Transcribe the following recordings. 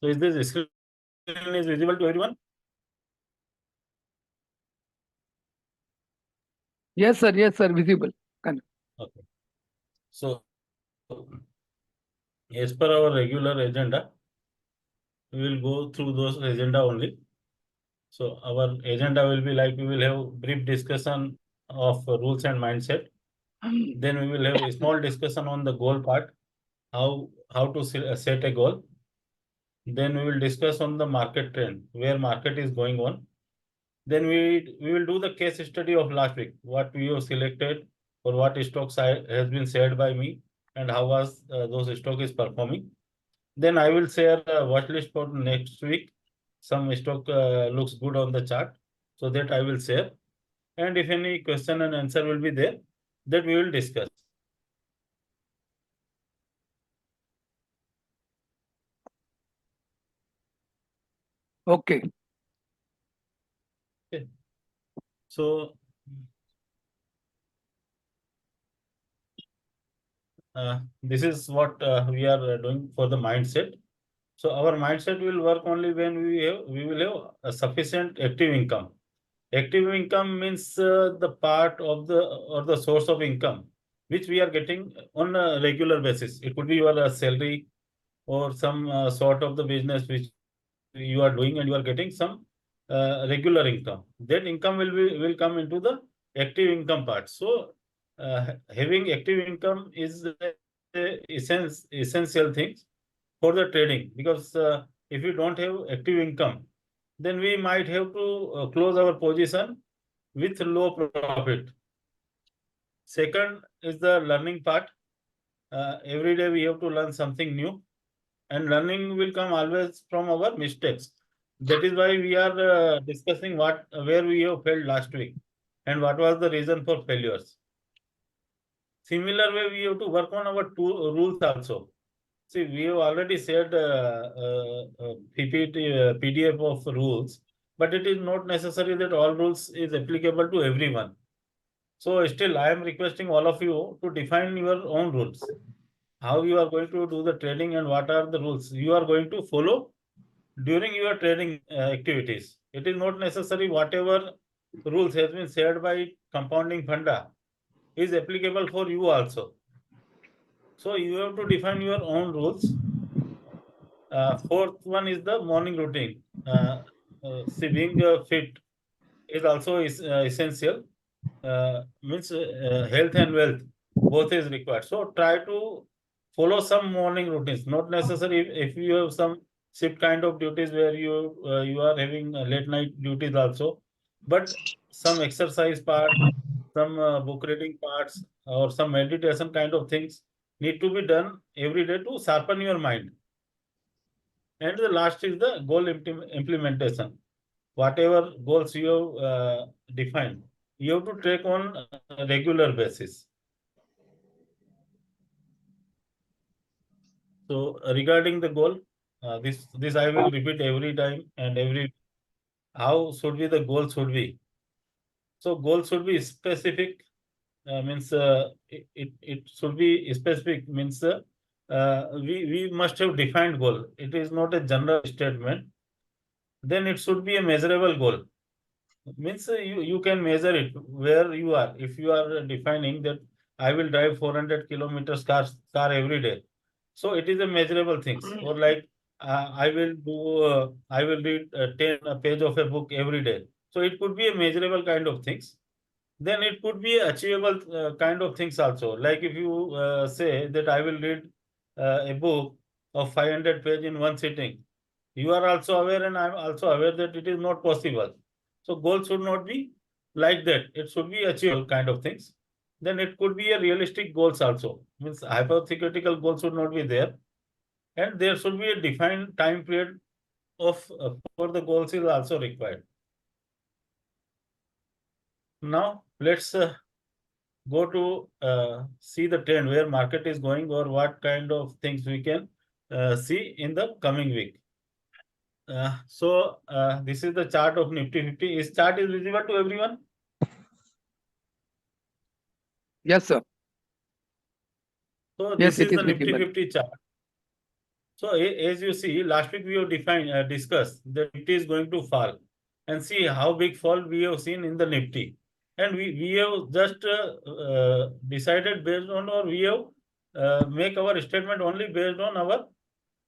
So is this screen is visible to everyone? Yes, sir, visible. Can- Okay. So as per our regular agenda, we will go through those agenda only. So our agenda will be like we will have brief discussion of rules and mindset. Then we will have a small discussion on the goal part, how to set a goal. Then we will discuss on the market trend, where market is going on. Then we will do the case study of last week, what we have selected or what stocks has been shared by me and how was those stock is performing. Then I will share a watch list for next week. Some stock looks good on the chart, so that I will share. And if any question and answer will be there, that we will discuss. Okay. Okay. So this is what we are doing for the mindset. So our mindset will work only when we will have a sufficient active income. Active income means the part of the or the source of income which we are getting on a regular basis. It could be your salary or some sort of the business which you are doing and you are getting some regular income. That income will come into the active income part. So having active income is essential things for the trading, because if you don't have active income, then we might have to close our position with low profit. Second is the learning part. Every day we have to learn something new, and learning will come always from our mistakes. That is why we are discussing where we have failed last week and what was the reason for failures. Similar way, we have to work on our two rules also. See, we have already shared PPT, PDF of rules, but it is not necessary that all rules is applicable to everyone. So still, I am requesting all of you to define your own rules. How you are going to do the trading and what are the rules you are going to follow during your trading activities. It is not necessary whatever rules has been shared by compounding funda is applicable for you also. So you have to define your own rules. Fourth one is the morning routine. See, being fit is also essential. Means health and wealth both is required. So try to follow some morning routines. Not necessary if you have some shift kind of duties where you are having late night duties also, but some exercise part, some book reading parts, or some meditation kind of things need to be done every day to sharpen your mind. And the last is the goal implementation. Whatever goals you have defined, you have to track on a regular basis. So regarding the goal, this I will repeat every time and every how should be the goal should be. So goal should be specific, means it should be specific, means we must have defined goal. It is not a general statement. Then it should be a measurable goal. Means you can measure it where you are. If you are defining that I will drive 400 kilometers car every day, so it is a measurable things. Or like I will read 10 page of a book every day, so it could be a measurable kind of things. Then it could be achievable kind of things also. Like if you say that I will read a book of 500 page in one sitting, you are also aware and I'm also aware that it is not possible. So goal should not be like that. It should be achievable kind of things. Then it could be a realistic goals also. Means hypothetical goals should not be there. And there should be a defined time period of for the goals is also required. Now let's go to see the trend where market is going or what kind of things we can see in the coming week. This is the chart of Nifty 50. Is chart is visible to everyone? Yes, sir. So Yes, this it is is the Nifty visible. 50 chart. So as you see, last week we have discussed that it is going to fall, and see how big fall we have seen in the Nifty, and we have just decided based on, or we have make our statement only based on our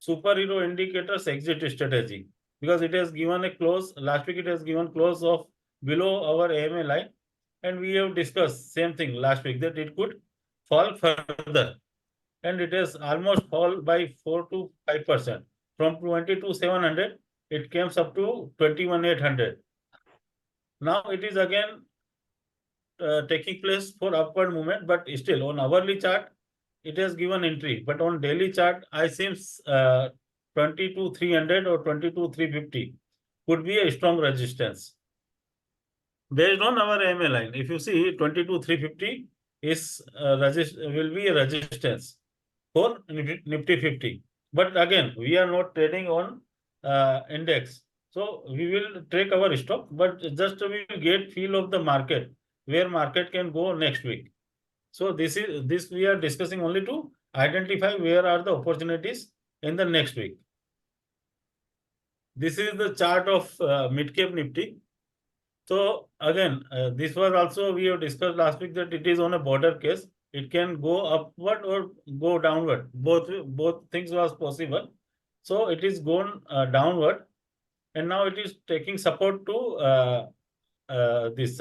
superhero indicators exit strategy, because it has given a close last week. It has given close of below our AMA line, and we have discussed same thing last week that it could fall further, and it has almost fall by 4 to 5%. From 22,700, it comes up to 21,800. Now it is again taking place for upward movement, but still on hourly chart, it has given entry. But on daily chart, I seems 22,300 or 22,350 could be a strong resistance. Based on our AMA line, if you see 22,350 is will be a resistance for Nifty 50. But again, we are not trading on index. So we will take our stop, but just we will get feel of the market, where market can go next week. So this we are discussing only to identify where are the opportunities in the next week. This is the chart of mid-cap Nifty. So again, this was also we have discussed last week that it is on a border case. It can go upward or go downward. Both things was possible. So it is gone downward, and now it is taking support to this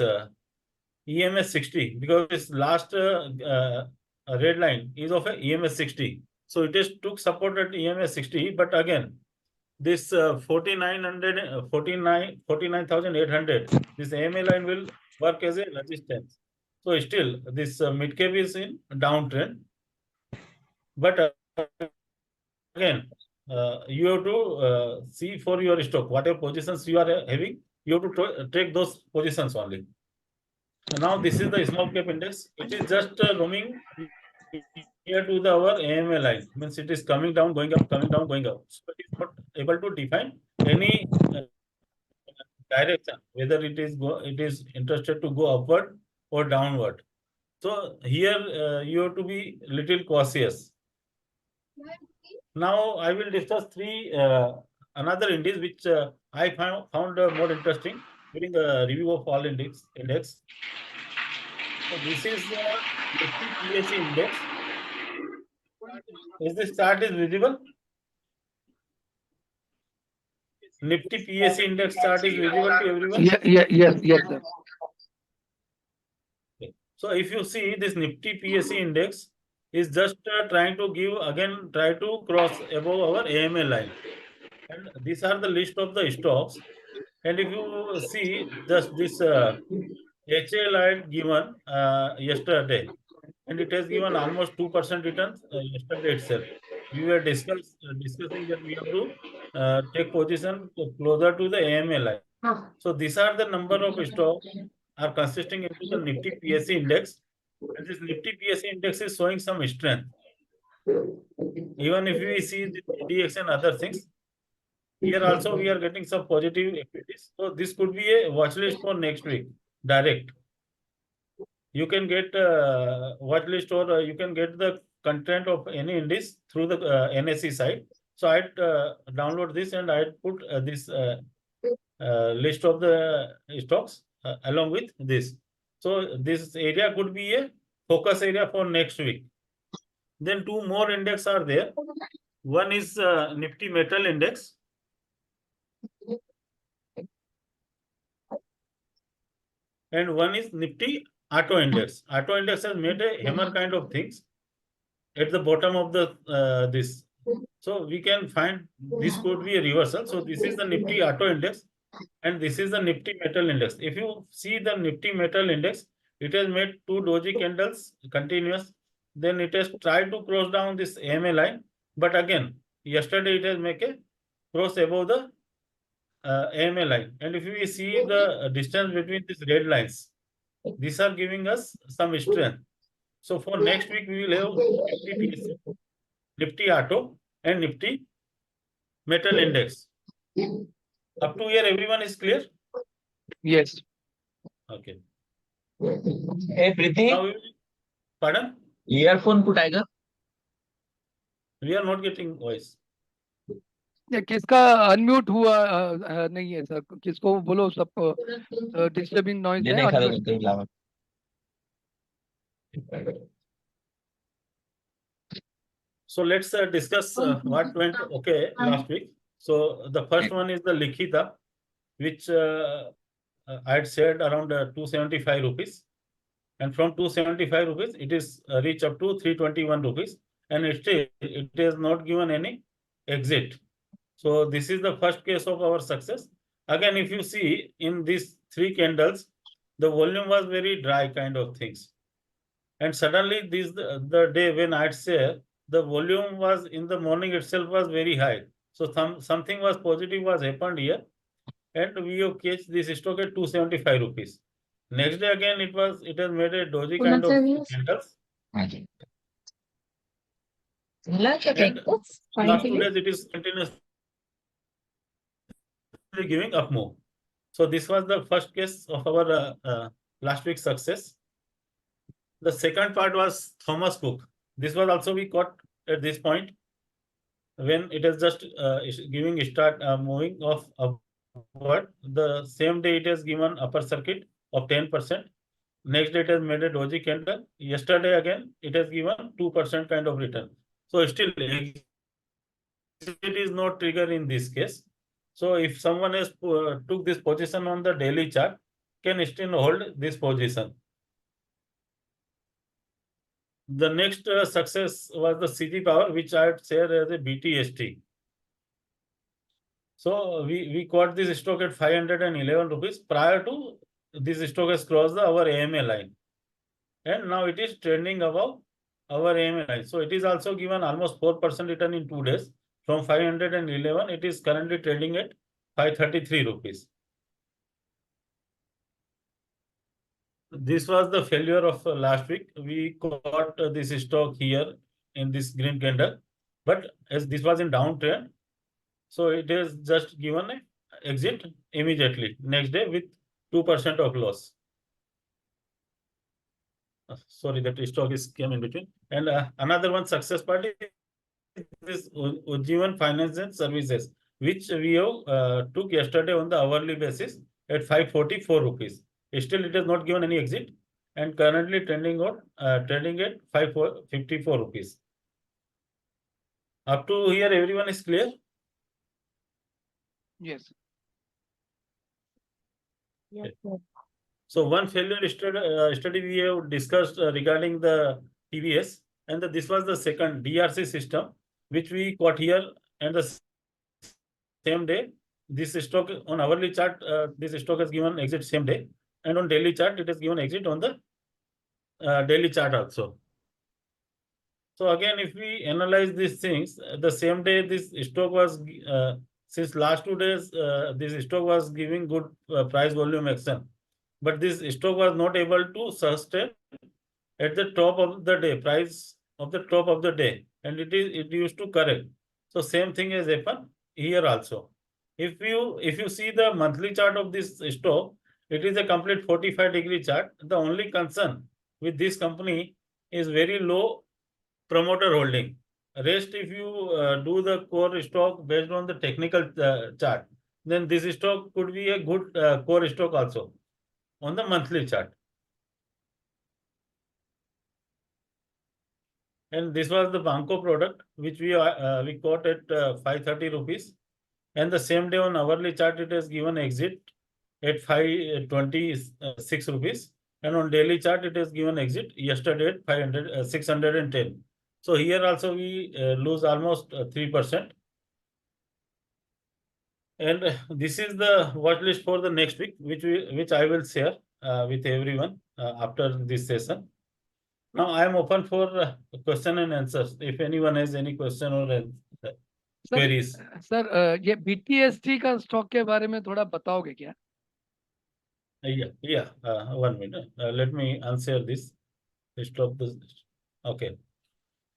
EMS 60, because this last red line is of a EMS 60. So it is took support at EMS 60, but again, this 49,800, this AMA line will work as a resistance. So still this mid cap is in downtrend, but again, you have to see for your stock whatever positions you are having, you have to take those positions only. And now this is the small cap index. It is just roaming near to our AMA line, means it is coming down, going up, coming down, going up. So it is not able to define any direction, whether it is interested to go upward or downward. So here you have to be little cautious. Now I will discuss three another index which I found more interesting during the review of all index. So this is the Nifty PSE index. Is this chart is visible? Nifty PSE index chart is visible to everyone? Yes, sir. So if you see this Nifty PSE index is just trying to try to cross above our AMA line. And these are the list of the stocks. And if you see just this HL I had given yesterday, and it has given almost 2% returns yesterday itself. We were discussing that we have to take position closer to the AMA line. So these are the number of stocks are consisting into the Nifty PSE index, and this Nifty PSE index is showing some strength. Even if we see the ADX and other things, here also we are getting some positive activities. So this could be a watch list for next week, direct. You can get watch list, or you can get the content of any index through the NSE site. So I'd download this, and I'd put this list of the stocks along with this. So this area could be a focus area for next week. Then two more index are there. One is Nifty Metal Index. And one is Nifty Auto Index. Auto Index has made a hammer kind of things at the bottom of the this. So we can find this could be a reversal. So this is the Nifty Auto Index, and this is the Nifty Metal Index. If you see the Nifty Metal Index, it has made two doji candles continuous. Then it has tried to cross down this AMA line, but again, yesterday it has make a cross above the AMA line. And if we see the distance between these red lines, these are giving us some strength. So for next week, we will have Nifty, Nifty Auto, and Nifty Metal Index. Up to here, everyone is clear? Yes. Okay. Hey, Preeti, Now we will, pardon? earphone put आएगा? We are not getting voice. ये किसका unmute हुआ नहीं है sir, किसको बोलो, सबको disturbing noise ये है, नहीं खा अनम्यूट। सकते अलावा। So let's discuss what went okay last week. So the first one is the Likhita, which I had said around 275 rupees. And from 275 rupees, it is reached up to 321 rupees. And it has not given any exit. So this is the first case of our success. Again, if you see in these three candles, the volume was very dry kind of things. And suddenly the day when I had said the volume was in the morning itself was very high. So something was positive was happened here. And we have catch this stock at 275 rupees. Next day again it has made a doji kind of candles. हाँ जी। And last 2 days it is continuously giving up move. So this was the first case of our last week's success. The second part was Thomas Cook. This was also we caught at this point when it is just giving start moving off upward. The same day it has given upper circuit of 10%. Next day it has made a doji candle. Yesterday again it has given 2% kind of return. So still exit is not trigger in this case. So if someone has took this position on the daily chart, can still hold this position. The next success was the CG Power, which I had shared as a BTST. So we caught this stock at 511 rupees. Prior to this stock has crossed our AMA line. And now it is trending above our AMA line. So it is also given almost 4% return in 2 days. From 511, it is currently trading at 533 rupees. This was the failure of last week. We caught this stock here in this green candle, but as this was in downtrend, so it is just given a exit immediately next day with 2% of loss. Sorry, that stock is came in between. And another one success party is Ujjivan Finance and Services, which we have took yesterday on the hourly basis at 544 rupees. Still, it has not given any exit and currently trending at 554 rupees. Up to here, everyone is clear? Yes. Yes, sir. So one failure study we have discussed regarding the TVS, and this was the second DRC system, which we caught here, and the same day, this stock on hourly chart, this stock has given exit same day, and on daily chart, it has given exit on the daily chart also. So again, if we analyze these things, the same day this stock was, since last 2 days, this stock was giving good price volume action. But this stock was not able to sustain at the top of the day, price of the top of the day, and it used to correct. So same thing has happened here also. If you see the monthly chart of this stock, it is a complete 45-degree chart. The only concern with this company is very low promoter holding. Rest, if you do the core stock based on the technical chart, then this stock could be a good core stock also on the monthly chart. And this was the Banco product, which we caught at 530 rupees. And the same day on hourly chart, it has given exit at 526 rupees. And on daily chart, it has given exit yesterday at 610. So here also we lose almost 3%. And this is the watch list for the next week, which I will share with everyone after this session. Now I am open for question and answers. If anyone has any question or queries. Sir ये BTST का stock के बारे में थोड़ा बताओगे क्या? Yeah. 1 minute. Let me answer this. Stop this. Okay.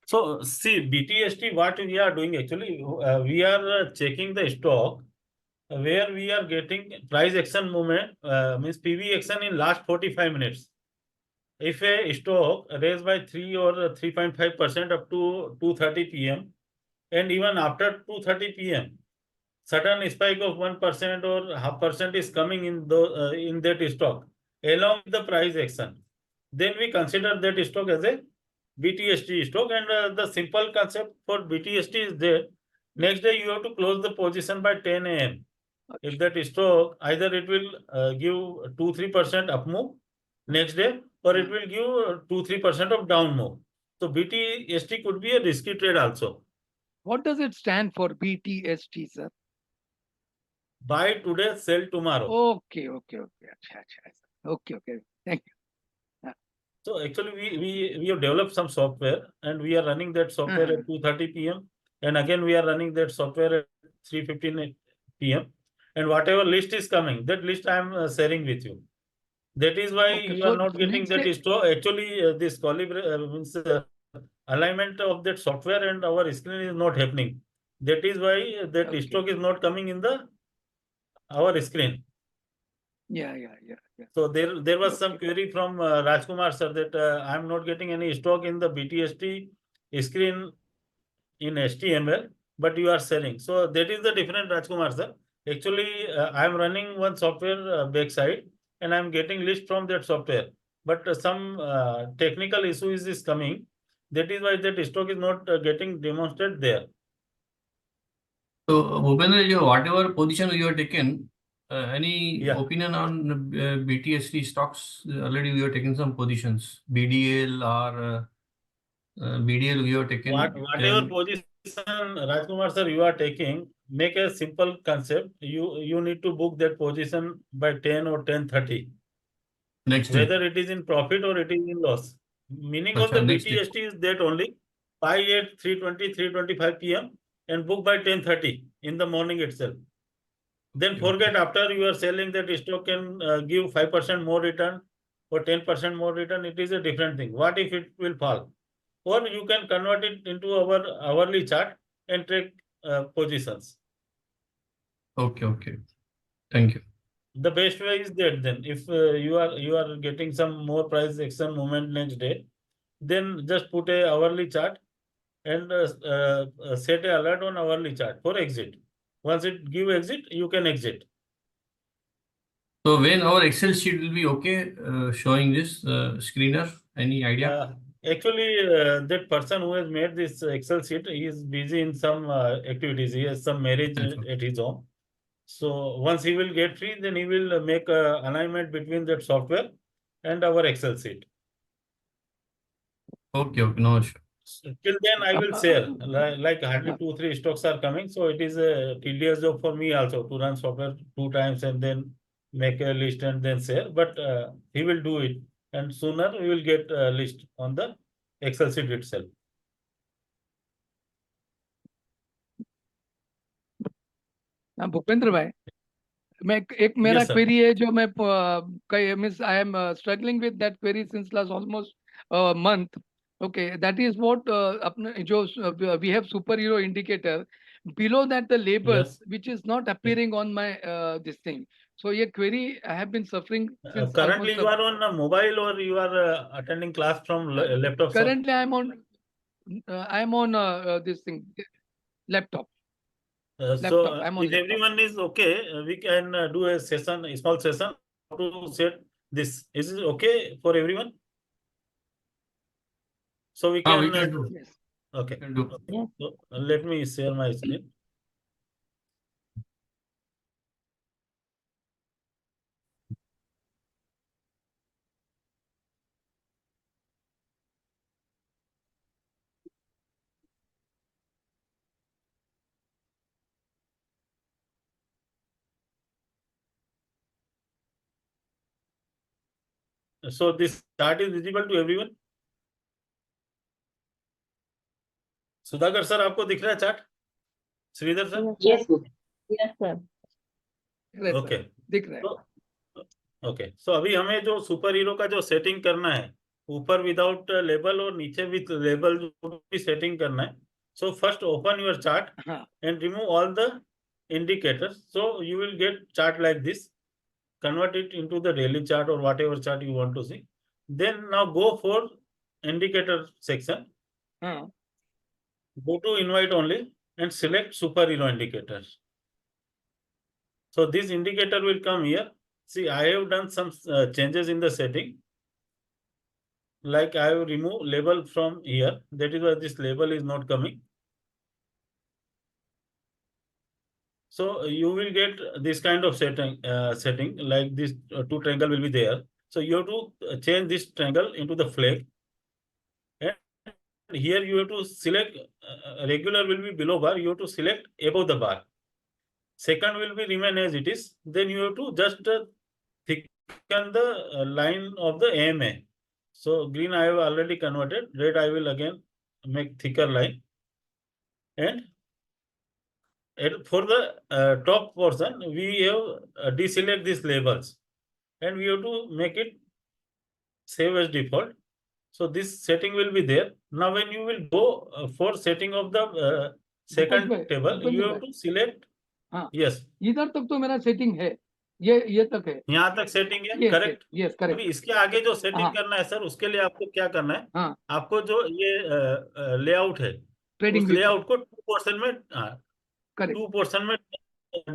So see, BTST, what we are doing actually, we are checking the stock where we are getting price action movement, means PV action in last 45 minutes. If a stock raised by 3 or 3.5% up to 2:30 p.m. and even after 2:30 p.m., sudden spike of 1% or 0.5% is coming in in that stock along with the price action, then we consider that stock as a BTST stock, and the simple concept for BTST is that next day you have to close the position by 10 a.m. If that stock, either it will give 2-3% up move next day, or it will give 2-3% of down move. So BTST could be a risky trade also. What does it stand for, BTST, sir? Buy today, sell tomorrow. Okay. Acha. Okay. Thank you. So actually, we have developed some software, and we are running that software at 2:30 p.m. and again we are running that software at 3:15 p.m. And whatever list is coming, that list I am sharing with you. That is why Okay, you so are not getting next that day- stock. Actually, this means alignment of that software and our screen is not happening. That is why that Okay. stock is not coming in our screen. Yeah. So there was some Okay. query from Rajkumar sir that I am not getting any stock in the BTST screen in HTML, but you are selling. So that is the difference, Rajkumar sir. Actually, I am running one software backside, and I am getting list from that software. But some technical issue is coming. That is why that stock is not getting demonstrated there. So, Bhupendra, whatever position you have taken, any Yeah. opinion on BTST stocks? Already we have taken some positions, BDL or BDL we have taken. Whatever position, Rajkumar sir, you are taking, make a simple concept. You need to book that position by 10 or 10:30. Next day. Whether it is in profit or it is in loss. Meaning of Acha, the next day. BTST is that only buy at 3:20, 3:25 p.m. and book by 10:30 in the morning itself. Then forget after you are selling that stock can give 5% more return or 10% more return. It is a different thing. What if it will fall? Or you can convert it into our hourly chart and take positions. Okay. Thank you. The best way is that then if you are getting some more price action movement next day, then just put a hourly chart and set a alert on hourly chart for exit. Once it give exit, you can exit. So when our Excel sheet will be okay, showing this screener, any idea? Actually, that person who has made this Excel sheet, he is busy in some activities. He has some marriage Yes, at his home. So once he will get free, then he will make a alignment between that software and our Excel sheet. Okay, no issue. Till then, I will share. Like hardly 2-3 stocks are coming, so it is a tedious job for me also to run software 2 times and then make a list and then share. But he will do it, and sooner we will get a list on the Excel sheet itself. Bhupendra भाई, एक मेरा Yes, sir. Query है जो मैं miss I am struggling with that query since last almost month. Okay, that is what अपने जो we have super hero indicator, below that the labels Yes. which is not appearing on my this thing. So ये query I have been suffering since Currently, almost you are on a mobile or you are attending class from laptop? Sir? currently I am on this thing, laptop. So I'm on if laptop. everyone is okay, we can do a session, a small session to set this. Is it okay for everyone? So we can, we can do. Yes. Okay. Can do. Okay. So let me share my screen. So this chart is visible to everyone. Sudhakar sir, आपको दिख रहा है chart? Sridhar sir? Yes, sir. Okay, दिख रहा है. Okay. सो अभी हमें जो सुपर हीरो का जो सेटिंग करना है, ऊपर विदाउट लेबल और नीचे विथ लेबल भी सेटिंग करना है. So first open your chart and remove all the indicators. So you will get chart like this. Convert it into the daily chart or whatever chart you want to see. Then now go for indicator section. Go to invite only and select super hero indicators. So this indicator will come here. See, I have done some changes in the setting. Like I have removed label from here. That is why this label is not coming. So you will get this kind of setting like this two triangle will be there. So you have to change this triangle into the flag. And here you have to select regular will be below bar. You have to select above the bar. Second will be remain as it is. Then you have to just thicken the line of the AMA. So green I have already converted. Red I will again make thicker line. And for the top portion, we have deselect these labels. And we have to make it save as default. So this setting will be there. Now when you will go for setting of the second bhai, table, Bhupesh you bhai. have to select. हाँ. Yes. इधर तक तो मेरा setting है, ये तक है. यहाँ तक सेटिंग है, Yes, करेक्ट. yes, correct. अभी इसके आगे जो सेटिंग हाँ. करना है सर, उसके लिए आपको क्या करना है? हाँ. आपको जो ये लेआउट है, ट्रेडिंग उस व्यू लेआउट को टू पोर्शन में करेक्ट. टू पोर्शन में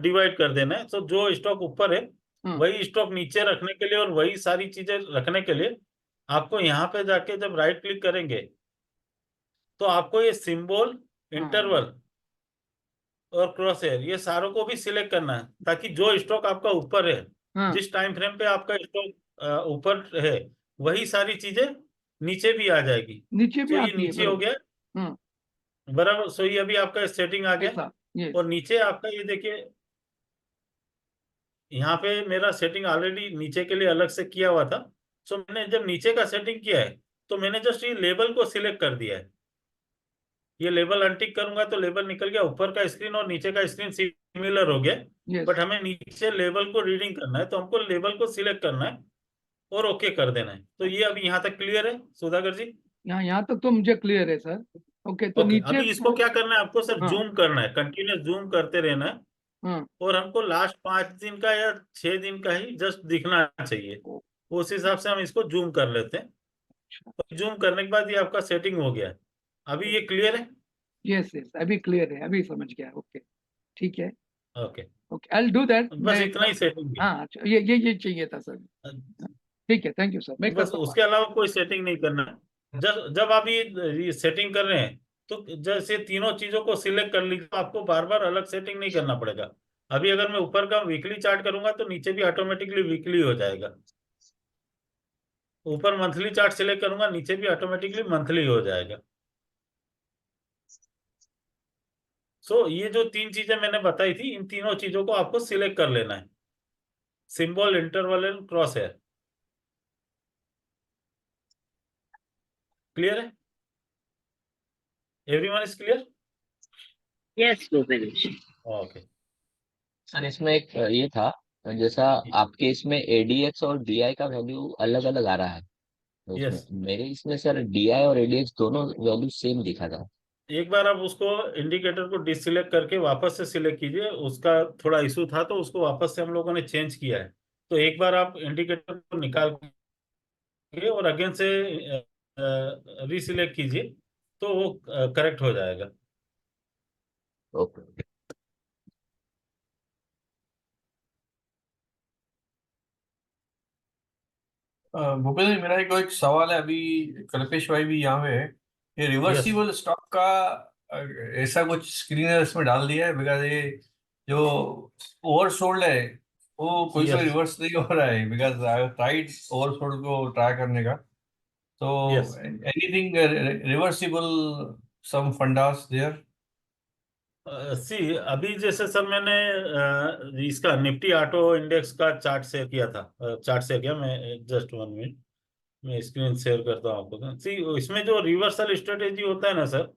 डिवाइड कर देना है. तो जो स्टॉक ऊपर है वही स्टॉक नीचे रखने के लिए और वही सारी चीजें रखने के लिए आपको यहाँ पे जाके जब राइट क्लिक करेंगे तो आपको ये सिंबल, इंटरवल और क्रॉस हेयर ये सारों को भी सिलेक्ट करना है, ताकि जो स्टॉक आपका ऊपर है, हाँ. जिस टाइम फ्रेम पे आपका स्टॉक ऊपर है, वही सारी चीजें नीचे भी आ जाएगी. नीचे भी तो ये आती है नीचे हो गया. हम्म. बराबर. सो ये अभी आपका सेटिंग आ गया. ऐसा. Yes. और नीचे आपका ये देखिए, यहाँ पे मेरा सेटिंग ऑलरेडी नीचे के लिए अलग से किया हुआ था. सो मैंने जब नीचे का सेटिंग किया है तो मैंने जस्ट ये लेबल को सिलेक्ट कर दिया है. ये लेबल अनटिक करूंगा तो लेबल निकल गया. ऊपर का स्क्रीन और नीचे का स्क्रीन सिमिलर हो गया. Yes. बट हमें नीचे लेबल को रीडिंग करना है, तो हमको लेबल को सिलेक्ट करना है और ओके कर देना है. तो ये अभी यहाँ तक क्लियर है सुधाकर जी? यहाँ तक तो मुझे क्लियर है सर. ओके, तो ओके. नीचे अभी इसको क्या करना है आपको सर? हाँ. जूम करना है, कंटिन्यूस जूम करते रहना है. हाँ. और हमको लास्ट 5 दिन का या 6 दिन का ही जस्ट दिखना चाहिए. उस हिसाब से हम इसको जूम कर लेते हैं. तो जूम करने के बाद ये आपका सेटिंग हो गया है. अभी ये क्लियर है? यस यस, अभी क्लियर है, अभी समझ गया. ओके, ठीक है. Okay. Okay, I will do that. बस इतना ही सेटिंग है. हाँ, अच्छा, ये चाहिए था सर. ठीक है, थैंक यू सर. मैं बस करता हूँ. उसके अलावा कोई सेटिंग नहीं करना है. जब आप ये सेटिंग कर रहे हैं तो जैसे तीनों चीजों को सिलेक्ट कर लीजिए, तो आपको बार बार अलग सेटिंग नहीं करना पड़ेगा. अभी अगर मैं ऊपर का वीकली चार्ट करूंगा तो नीचे भी ऑटोमेटिकली वीकली हो जाएगा. ऊपर मंथली चार्ट सिलेक्ट करूंगा, नीचे भी ऑटोमेटिकली मंथली हो जाएगा. सो ये जो 3 चीजें मैंने बताई थी, इन तीनों चीजों को आपको सिलेक्ट कर लेना है. Symbol, interval and crosshair. Clear है? Everyone is clear? Yes, Bhupesh. Okay. Sir इसमें एक ये था, जैसा आपके इसमें एडीएक्स और डीआई का वैल्यू अलग अलग आ रहा है, तो Yes. मेरे इसमें सर डीआई और एडीएक्स दोनों वैल्यू सेम दिखा था. एक बार आप उसको इंडिकेटर को डिससिलेक्ट करके वापस से सिलेक्ट कीजिए. उसका थोड़ा इशू था तो उसको वापस से हम लोगों ने चेंज किया है. तो एक बार आप इंडिकेटर को निकाल के और अगेन से रीसिलेक्ट कीजिए तो वो करेक्ट हो जाएगा. ओके. भूपेश जी, मेरा एक सवाल है. अभी कल्पेश भाई भी यहाँ पे है. ये रिवर्सिबल स्टॉक का ऐसा कुछ स्क्रीनर इसमें डाल दिया है? बिकॉज ये जो ओवरसोल्ड है वो कोई Yes. रिवर्स नहीं हो रहा है. बिकॉज आई ट्राइड ओवरसोल्ड को ट्राई करने का, तो Yes. Anything reversible, some fundas there? See अभी जैसे सर मैंने इसका निफ्टी ऑटो इंडेक्स का चार्ट शेयर किया था. चार्ट शेयर किया मैं. जस्ट 1 मिनट, मैं स्क्रीन शेयर करता हूँ आपको. सी इसमें जो रिवर्सल स्ट्रेटेजी होता है ना सर,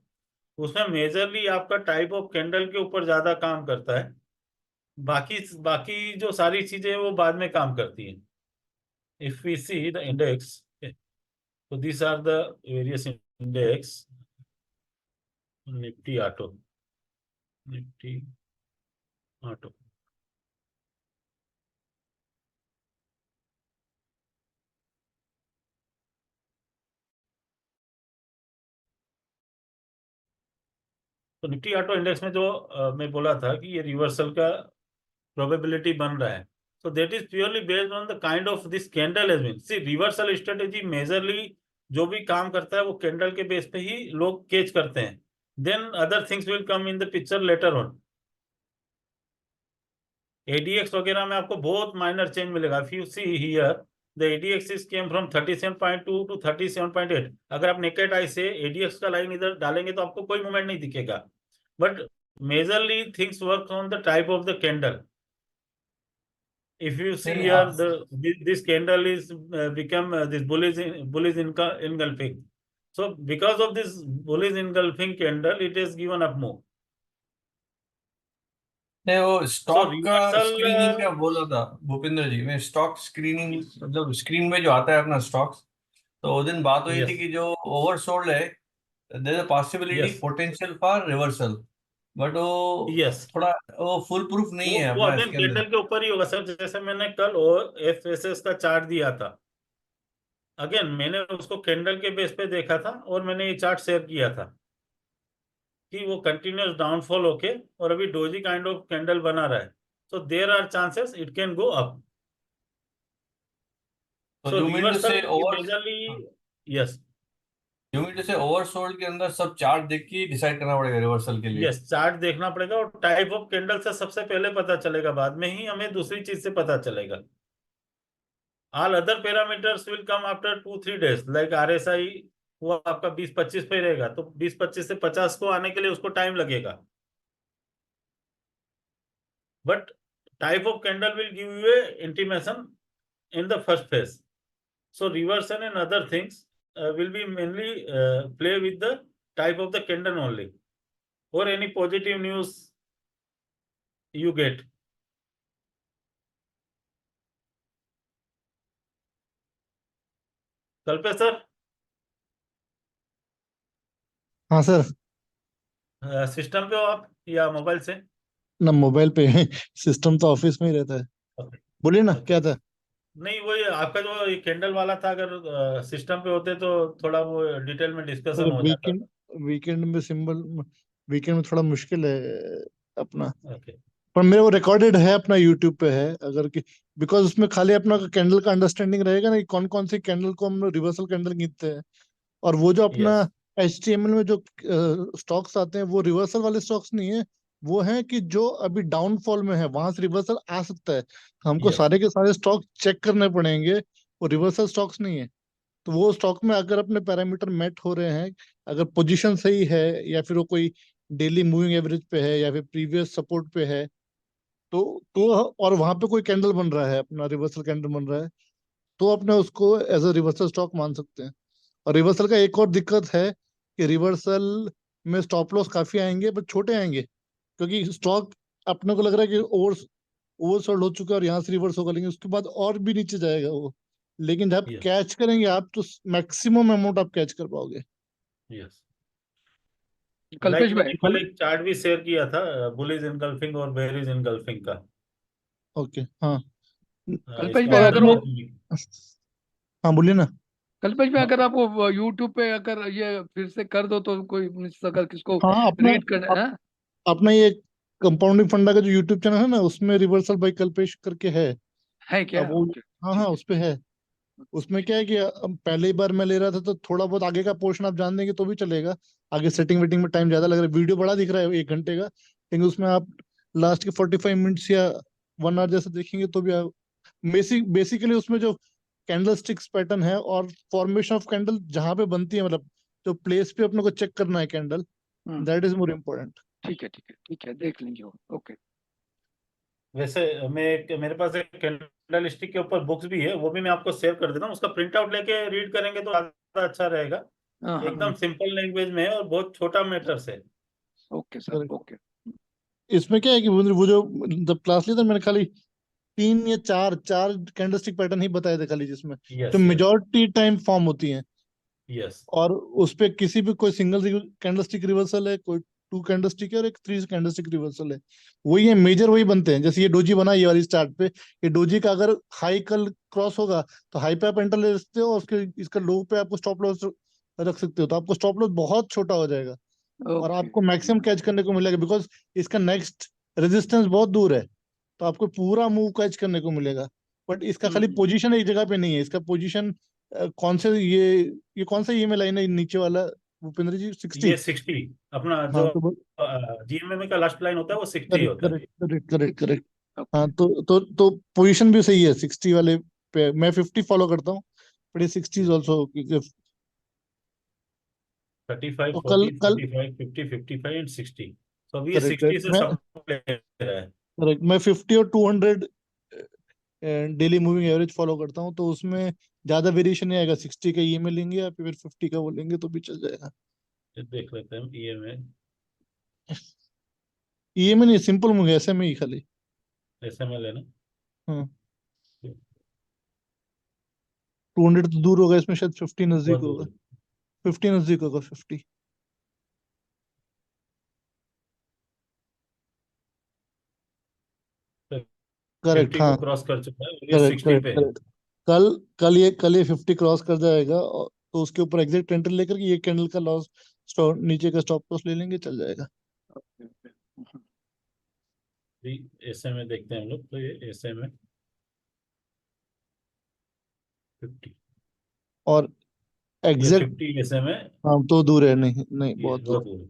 उसमें मेजरली आपका टाइप ऑफ कैंडल के ऊपर ज्यादा काम करता है. बाकी बाकी जो सारी चीजें हैं वो बाद में काम करती हैं. If we see the index, तो this are the various index. Nifty auto, Nifty auto. तो निफ्टी ऑटो इंडेक्स में जो मैं बोला था कि ये रिवर्सल का प्रोबेबिलिटी बन रहा है. So that is purely based on the kind of this candle has been. See, reversal strategy majorly जो भी काम करता है वो कैंडल के बेस पे ही लोग कैच करते हैं. Then other things will come in the picture later on. ADX वगैरह में आपको बहुत माइनर चेंज मिलेगा. If you see here, the ADX is came from 37.2 to 37.8. अगर आप नेकेड आई से ADX का लाइन इधर डालेंगे तो आपको कोई मूवमेंट नहीं दिखेगा. But majorly things work on the type of the candle. If you see नहीं, here, this candle is become this bullish engulfing. So because of this bullish engulfing candle, it has given up more. नहीं, वो stock का reversal, screening क्या बोल रहा था भूपेंद्र जी. मैं stock screening मतलब स्क्रीन में जो आता है अपना स्टॉक्स, तो उस दिन बात हुई थी Yes. कि जो ओवरसोल्ड है there is a possibility Yes. Potential for reversal, but वो Yes. थोड़ा वो फुल प्रूफ नहीं है वो अपना अगेन इसके अंदर. कैंडल के ऊपर ही होगा सर. जैसे मैंने कल OFSS का चार्ट दिया था. अगेन मैंने उसको कैंडल के बेस पे देखा था और मैंने ये चार्ट शेयर किया था कि वो कंटिन्यूअस डाउनफॉल होके और अभी डोजी काइंड ऑफ कैंडल बना रहा है. So there are chances it can go up. तो So you mean to reversal से over majorly, yes, you mean to say oversold के अंदर सब चार्ट देख के डिसाइड करना पड़ेगा रिवर्सल के लिए. yes, चार्ट देखना पड़ेगा और टाइप ऑफ कैंडल से सबसे पहले पता चलेगा. बाद में ही हमें दूसरी चीज से पता चलेगा. All other parameters will come after 2-3 days. Like RSI वो आपका 20-25 पे रहेगा, तो 20-25 से 50 को आने के लिए उसको टाइम लगेगा. But type of candle will give U A intimation in the first phase. So reversal and other things will be mainly play with the type of the candle only, or any positive news you get. Kalpesh sir, हाँ sir. System पे हो आप या mobile से? ना mobile पे system तो office में ही रहता है. Okay. बोलिए ना Okay. क्या था. नहीं, वही आपका जो ये कैंडल वाला था, अगर सिस्टम पे होते तो थोड़ा वो डिटेल में डिस्कशन हो जाता था. वीकेंड में सिंबल वीकेंड में थोड़ा मुश्किल है अपना. ओके. पर मेरे वो रिकॉर्डेड है अपना यूट्यूब पे है. अगर कि बिकॉज उसमें खाली अपना कैंडल का अंडरस्टैंडिंग रहेगा ना कि कौन कौन सी कैंडल को हम रिवर्सल कैंडल गिनते हैं. और वो जो अपना HTML में जो स्टॉक्स आते हैं वो रिवर्सल वाले स्टॉक्स नहीं है. वो है कि जो अभी डाउनफॉल में है वहां से रिवर्सल आ सकता है. हमको Yes. सारे के सारे स्टॉक चेक करने पड़ेंगे. वो रिवर्सल स्टॉक्स नहीं है. तो वो स्टॉक में अगर अपने पैरामीटर मेट हो रहे हैं, अगर पोजीशन सही है या फिर वो कोई डेली मूविंग एवरेज पे है या फिर प्रीवियस सपोर्ट पे है, तो और वहां पे कोई कैंडल बन रहा है, अपना रिवर्सल कैंडल बन रहा है, तो अपने उसको एज अ रिवर्सल स्टॉक मान सकते हैं. और रिवर्सल का एक और दिक्कत है कि रिवर्सल में स्टॉप लॉस काफी आएंगे बट छोटे आएंगे, क्योंकि स्टॉक अपने को लग रहा है कि ओवरसोल्ड हो चुका है और यहाँ से रिवर्स होगा, लेकिन उसके बाद और भी नीचे जाएगा वो. लेकिन जब Yes. कैच करेंगे आप तो मैक्सिमम अमाउंट आप कैच कर पाओगे. Yes. कल्पेश Like भाई, मैंने कल एक चार्ट भी शेयर किया था, बुलिश इनगल्फिंग और बेरिश इनगल्फिंग का. ओके. हाँ कल्पेश इसका भाई, और अगर वो हाँ बोलिए ना. कल्पेश भाई, अगर आप वो यूट्यूब पे अगर ये फिर से कर दो तो कोई अगर किसको हाँ अपना रीड करना है. अपना ये कंपाउंडिंग फंडा का जो यूट्यूब चैनल है ना, उसमें रिवर्सल बाय कल्पेश करके है क्या? अब वो. ओके. हाँ हाँ उस पे है. उसमें क्या है कि पहले ही बार मैं ले रहा था तो थोड़ा बहुत आगे का पोर्शन आप जान देंगे तो भी चलेगा. आगे सेटिंग वेटिंग में टाइम ज्यादा लग रहा है. वीडियो बड़ा दिख रहा है 1 घंटे का, लेकिन उसमें आप लास्ट के 45 मिनट्स या 1 आवर जैसे देखेंगे तो भी बेसिकली उसमें जो कैंडल स्टिक्स पैटर्न है और फॉर्मेशन ऑफ कैंडल जहां पे बनती है, मतलब जो प्लेस पे अपने को चेक करना है candle, that is more important. ठीक है, देख लेंगे वो. ओके. वैसे मेरे पास एक कैंडल स्टिक के ऊपर बुक्स भी है, वो भी मैं आपको शेयर कर देता हूँ. उसका प्रिंट आउट लेके रीड करेंगे तो ज्यादा अच्छा रहेगा. एकदम सिंपल लैंग्वेज में है और बहुत छोटा मैटर्स है. Okay sir. ओके. इसमें क्या है कि वो जो जब क्लास लिया था मैंने खाली 3 या 4 कैंडलस्टिक पैटर्न ही बताए थे खाली, जिसमें Yes, जो yes. मेजॉरिटी टाइम फॉर्म होती हैं. Yes. और उस पे किसी भी कोई सिंगल कैंडलस्टिक रिवर्सल है, कोई 2 कैंडलस्टिक है और एक 3 कैंडलस्टिक रिवर्सल है. वही है मेजर, वही बनते हैं. जैसे ये डोजी बना ये वाली चार्ट पे, ये डोजी का अगर हाई कल क्रॉस होगा तो हाई पे आप एंटर ले सकते हो और उसके इसका लो पे आपको स्टॉप लॉस रख सकते हो, तो आपको स्टॉप लॉस बहुत छोटा हो जाएगा और ओके. आपको मैक्सिमम कैच करने को मिलेगा, बिकॉज इसका नेक्स्ट रेजिस्टेंस बहुत दूर है. तो आपको पूरा मूव कैच करने को मिलेगा। बट इसका खाली पोजीशन एक जगह पे नहीं है, इसका पोजीशन कौन से ये कौन सा ईएमए लाइन है नीचे वाला भूपेंद्र जी? 60। ये 60 अपना हाँ जो तो जीएमए का लास्ट लाइन होता है वो 60 करेक्ट होता है। Correct correct correct correct. हाँ तो पोजीशन भी सही है 60 वाले पे। मैं 50 फॉलो करता हूँ, बट ये 60 ऑल्सो। 35 तो 40 कल 45 50 55 एंड 60। तो अभी ये करेक्ट 60 से मैं सब ले रहा है। करेक्ट मैं 50 और 200 डेली मूविंग एवरेज फॉलो करता हूँ, तो उसमें ज्यादा वेरिएशन नहीं आएगा। 60 का ईएमए लेंगे या फिर 50 का वो लेंगे तो भी चल जाएगा। ये देख लेते हैं ईएमए ईएमए नहीं, सिंपल मूविंग एसएमए ही खाली। एसएमए लेना। हाँ 200 तो दूर होगा, इसमें शायद 50 नजदीक बहुत होगा। दूर 50 नजदीक होगा 50। है। करेक्ट 50 हाँ। को क्रॉस कर चुका है, ये करेक्ट 60 करेक्ट पे है। करेक्ट। कल ये 50 क्रॉस कर जाएगा तो उसके ऊपर एग्जैक्ट एंटर लेकर के ये कैंडल का लॉस स्टॉप नीचे का स्टॉप लॉस ले लेंगे, चल जाएगा। एसएमए देखते हैं हम लोग, तो ये एसएमए 50, और ये एग्जैक्ट 50 एसएमए, हाँ तो दूर है, नहीं नहीं ये बहुत बहुत दूर। दूर है।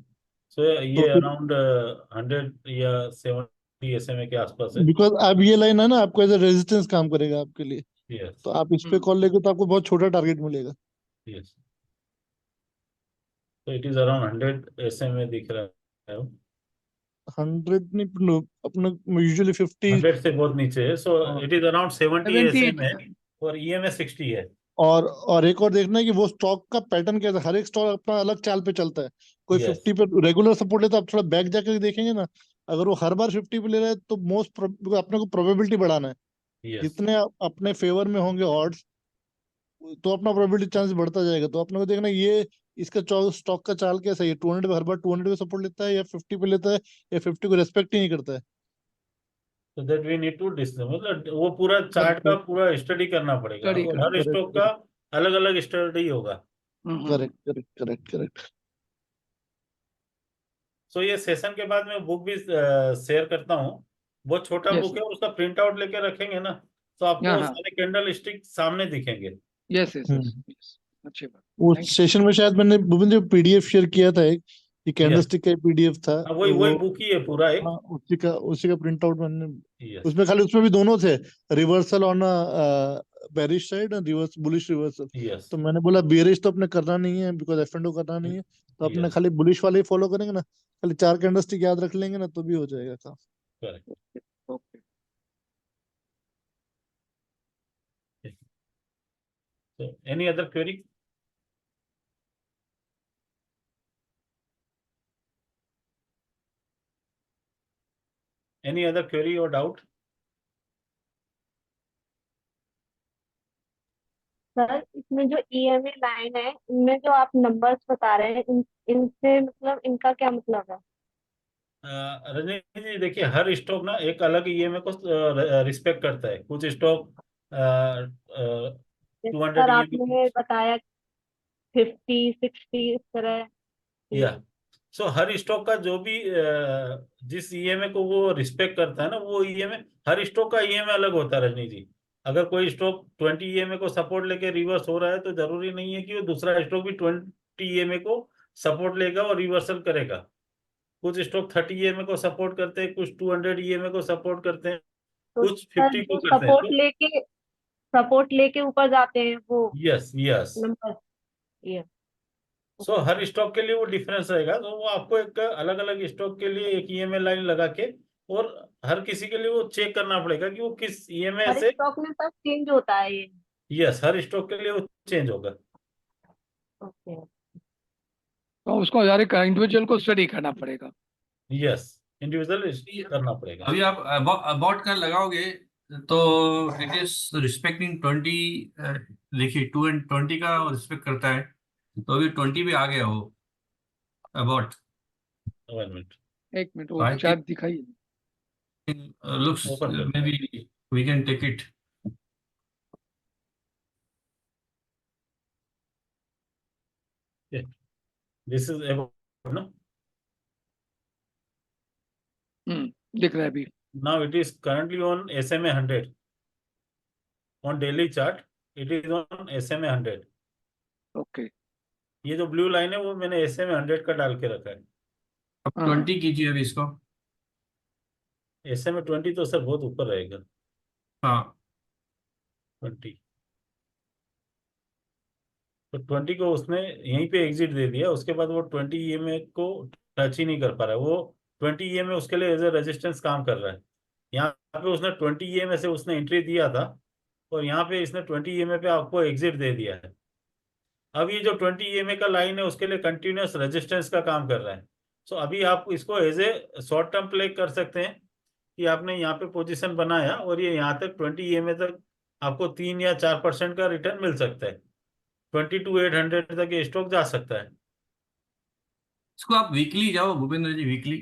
सो तो ये अराउंड 100 या 70 एसएमए के आसपास है। बिकॉज अब ये लाइन है ना, आपको एज ए रेजिस्टेंस काम करेगा आपके लिए, यस तो आप इस पे कॉल लेगे तो आपको बहुत छोटा टारगेट मिलेगा। यस। तो इट इज अराउंड 100 एसएमए दिख रहा है। 100 नहीं, अपना यूजुअली 50। 100 से बहुत नीचे है, so it is around 70 78 SMA और ईएमए 60 है। और एक और देखना है कि वो स्टॉक का पैटर्न कैसा है। हर एक स्टॉक अपना अलग चाल पे चलता है। कोई यस 50 पे रेगुलर सपोर्ट लेता है, आप थोड़ा बैक जाकर देखेंगे ना, अगर वो हर बार 50 पे ले रहा है तो अपने को प्रोबेबिलिटी बढ़ाना है। यस जितने अपने फेवर में होंगे ऑड्स, तो अपना प्रोबेबिलिटी चांस बढ़ता जाएगा। तो अपने को देखना ये इसका स्टॉक का चाल कैसा है। ये 200 पे हर बार 200 पे सपोर्ट लेता है या 50 पे लेता है, या 50 को रेस्पेक्ट ही नहीं करता है। तो दैट वी नीड टू मतलब वो पूरा चार्ट का पूरा स्टडी करना पड़ेगा, स्टडी और करना। हर स्टॉक का करेक्ट अलग अलग स्टडी होगा। Correct correct correct correct. So ये सेशन के बाद मैं बुक भी शेयर करता हूँ। बहुत छोटा यस बुक है, उसका प्रिंट आउट लेके रखेंगे ना, तो हाँ आपको हाँ सारे कैंडल स्टिक सामने दिखेंगे। यस यस यस यस, अच्छी बात। उस थैंक सेशन में शायद मैंने भूपेंद्र पीडीएफ शेयर किया था एक, ये यस, कैंडलस्टिक का पीडीएफ था वही वो। वही बुक ही है पूरा एक। हाँ उसी का प्रिंट आउट मैंने। यस उसमें भी दोनों थे, रिवर्सल ऑन बेरिश साइड और रिवर्स बुलिश रिवर्सल। यस तो मैंने बोला बेरिश तो अपने करना नहीं है, बिकॉज एफ एंड ओ करना नहीं है, तो अपने यस खाली बुलिश वाले ही फॉलो करेंगे ना। खाली 4 कैंडलस्टिक याद रख लेंगे ना तो भी हो जाएगा काम। Correct. You. Okay So any other query? Any other query or doubt? Sir इसमें जो ईएमए लाइन है, इनमें जो आप नंबर्स बता रहे हैं, इनसे मतलब इनका क्या मतलब है? रजनी जी देखिए, हर स्टॉक ना एक अलग ईएमए को रिस्पेक्ट करता है। कुछ स्टॉक जैसे 200 सर ईएमए आपने बताया 50 60 इस तरह। या सो हर स्टॉक का जो भी जिस ईएमए को वो रिस्पेक्ट करता है ना, वो ईएमए, हर स्टॉक का ईएमए अलग होता है रजनी जी। अगर कोई स्टॉक 20 ईएमए को सपोर्ट लेके रिवर्स हो रहा है, तो जरूरी नहीं है कि वो दूसरा स्टॉक भी 20 ईएमए को सपोर्ट लेगा और रिवर्सल करेगा। कुछ स्टॉक 30 ईएमए को सपोर्ट करते हैं, कुछ 200 ईएमए को सपोर्ट करते हैं, तो कुछ सर 50 को जो करते हैं। तो सपोर्ट लेके ऊपर जाते हैं वो यस यस, नंबर, ये सो ओके हर स्टॉक के लिए वो डिफरेंस रहेगा। तो वो आपको एक अलग अलग स्टॉक के लिए एक ईएमए लाइन लगा के, और हर किसी के लिए वो चेक करना पड़ेगा कि वो किस ईएमए हर से। स्टॉक में सर चेंज होता है ये? यस, हर स्टॉक के लिए वो चेंज होगा। ओके तो उसको यार इंडिविजुअल को स्टडी करना पड़ेगा। यस, इंडिविजुअल करना पड़ेगा। अभी आप अबाउट का लगाओगे तो इट इज रिस्पेक्टिंग 20, देखिए 2 and 20 का रिस्पेक्ट करता है, तो अभी 20 भी आ गया हो अबाउट। 1 मिनट, एक मिनट तो वो आई चार्ट दिखाइए। थिंक लुक्स ओपन कर। May be we can take it. This is about ना। दिख रहा है अभी। Now it is currently on SMA 100. On daily chart, it is on SMA 100. Okay ये जो ब्लू लाइन है वो मैंने SMA 100 का डाल के रखा है। अब हाँ। 20 कीजिए अभी इसको। SMA 20 तो सर बहुत ऊपर रहेगा। हाँ 20 तो 20 को उसने यहीं पे एग्जिट दे दिया, उसके बाद वो 20 EMA को टच ही नहीं कर पा रहा है। वो 20 EMA उसके लिए एज ए रेजिस्टेंस काम कर रहा है। यहाँ पे उसने 20 EMA से उसने एंट्री दिया था और यहाँ पे इसने 20 EMA पे आपको एग्जिट दे दिया है। अब ये जो 20 EMA का लाइन है उसके लिए कंटिन्यूस रेजिस्टेंस का काम कर रहा है। सो अभी आप इसको as a short term play कर सकते हैं कि आपने यहाँ पे पोजीशन बनाया और ये यहाँ तक 20 EMA तक आपको 3 या 4% का रिटर्न मिल सकता है। 22,800 तक ये स्टॉक जा सकता है। इसको आप वीकली जाओ भूपेंद्र जी, वीकली।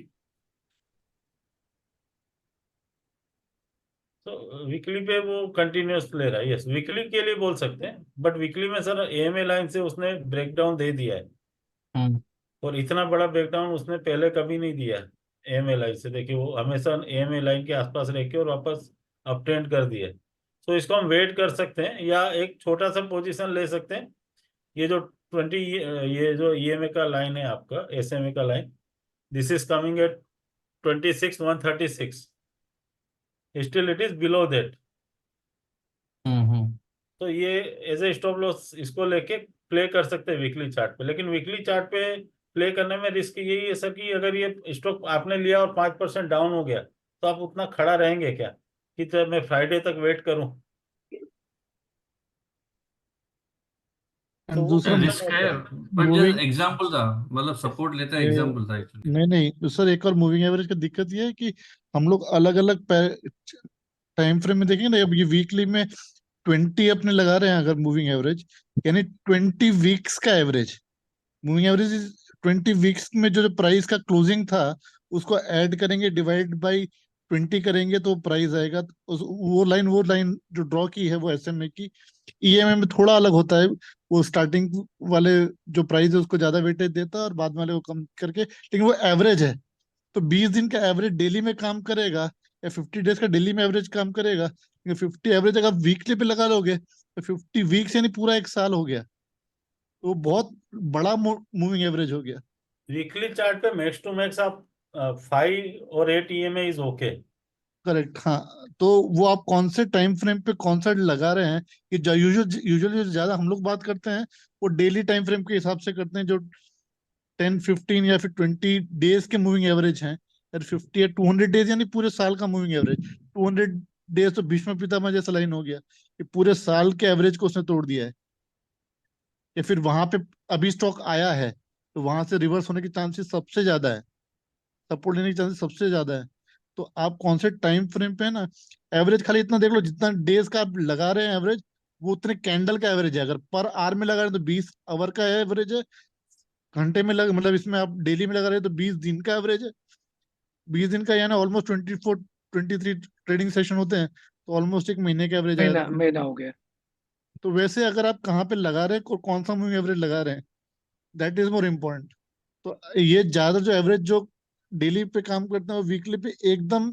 तो वीकली पे वो कंटिन्यूस ले रहा है, यस वीकली के लिए बोल सकते हैं, बट वीकली में सर AMA लाइन से उसने ब्रेकडाउन दे दिया है और इतना बड़ा ब्रेकडाउन उसने पहले कभी नहीं दिया है AMA लाइन से। देखिए वो हमेशा AMA लाइन के आसपास रह के और वापस अपट्रेंड कर दिया है। तो इसको हम वेट कर सकते हैं या एक छोटा सा पोजीशन ले सकते हैं। ये जो 20 ये जो EMA का लाइन है आपका SMA का line, this is coming at 26,136, still it is below that. तो ये एज ए स्टॉप लॉस इसको लेके प्ले कर सकते हैं वीकली चार्ट पे। लेकिन वीकली चार्ट पे प्ले करने में रिस्क यही है सर कि अगर ये स्टॉक आपने लिया और 5% डाउन हो गया तो आप उतना खड़ा रहेंगे क्या कि तो मैं फ्राइडे तक वेट करूं? तो वो दूसरा नुकसान रिस्क हो है, जाएगा। बट मूविंग जस्ट एग्जांपल था, मतलब सपोर्ट लेता है, एग्जांपल था एक्चुअली। नहीं नहीं सर, एक और मूविंग एवरेज का दिक्कत ये है कि हम लोग अलग अलग टाइम फ्रेम में देखेंगे ना। अब ये वीकली में 20 अपने लगा रहे हैं अगर मूविंग एवरेज, यानी 20 वीक्स का एवरेज। मूविंग एवरेज 20 वीक्स में जो प्राइस का क्लोजिंग था उसको ऐड करेंगे, डिवाइड बाय 20 करेंगे तो प्राइस आएगा। तो वो लाइन जो ड्रॉ की है वो SMA की। EMA में थोड़ा अलग होता है, वो स्टार्टिंग वाले जो प्राइस है उसको ज्यादा वेटेज देता है और बाद वाले को कम करके, लेकिन वो एवरेज है। तो 20 दिन का एवरेज डेली में काम करेगा या 50 डेज का डेली में एवरेज काम करेगा। 50 एवरेज अगर वीकली पे लगा लोगे तो 50 वीक्स यानी पूरा एक साल हो गया, तो बहुत बड़ा मूविंग एवरेज हो गया। वीकली चार्ट पे मैक्स टू मैक्स आप 5 और 8 EMA इज ओके। करेक्ट, हाँ। तो वो आप कौन से टाइम फ्रेम पे कौन सा लगा रहे हैं कि यूजुअली ज्यादा हम लोग बात करते हैं वो डेली टाइम फ्रेम के हिसाब से करते हैं, जो 10, 15 या फिर 20 डेज के मूविंग एवरेज हैं, या 50 या 200 डेज यानी पूरे साल का मूविंग एवरेज। 200 डेज तो भीष्म पितामह जैसा लाइन हो गया कि पूरे साल के एवरेज को उसने तोड़ दिया है। या फिर वहां पे अभी स्टॉक आया है तो वहां से रिवर्स होने के चांसेस सबसे ज्यादा है, सपोर्ट लेने के चांसेस सबसे ज्यादा है। तो आप कौन से टाइम फ्रेम पे है ना, एवरेज खाली इतना देख लो, जितना डेज का आप लगा रहे हैं एवरेज वो उतने कैंडल का एवरेज है। अगर पर आवर में लगा रहे हैं तो 20 आवर का एवरेज है। घंटे में लगा मतलब इसमें आप डेली में लगा रहे हैं तो 20 दिन का एवरेज है। 20 दिन का यानी ऑलमोस्ट 23 ट्रेडिंग सेशन होते हैं, तो ऑलमोस्ट एक महीने का एवरेज आया। महीना हो गया। तो वैसे अगर आप कहाँ पे लगा रहे हैं और कौन सा मूविंग एवरेज लगा रहे हैं, दैट इज मोर इम्पोर्टेंट। तो ये ज्यादा जो एवरेज जो डेली पे काम करते हैं वो वीकली पे एकदम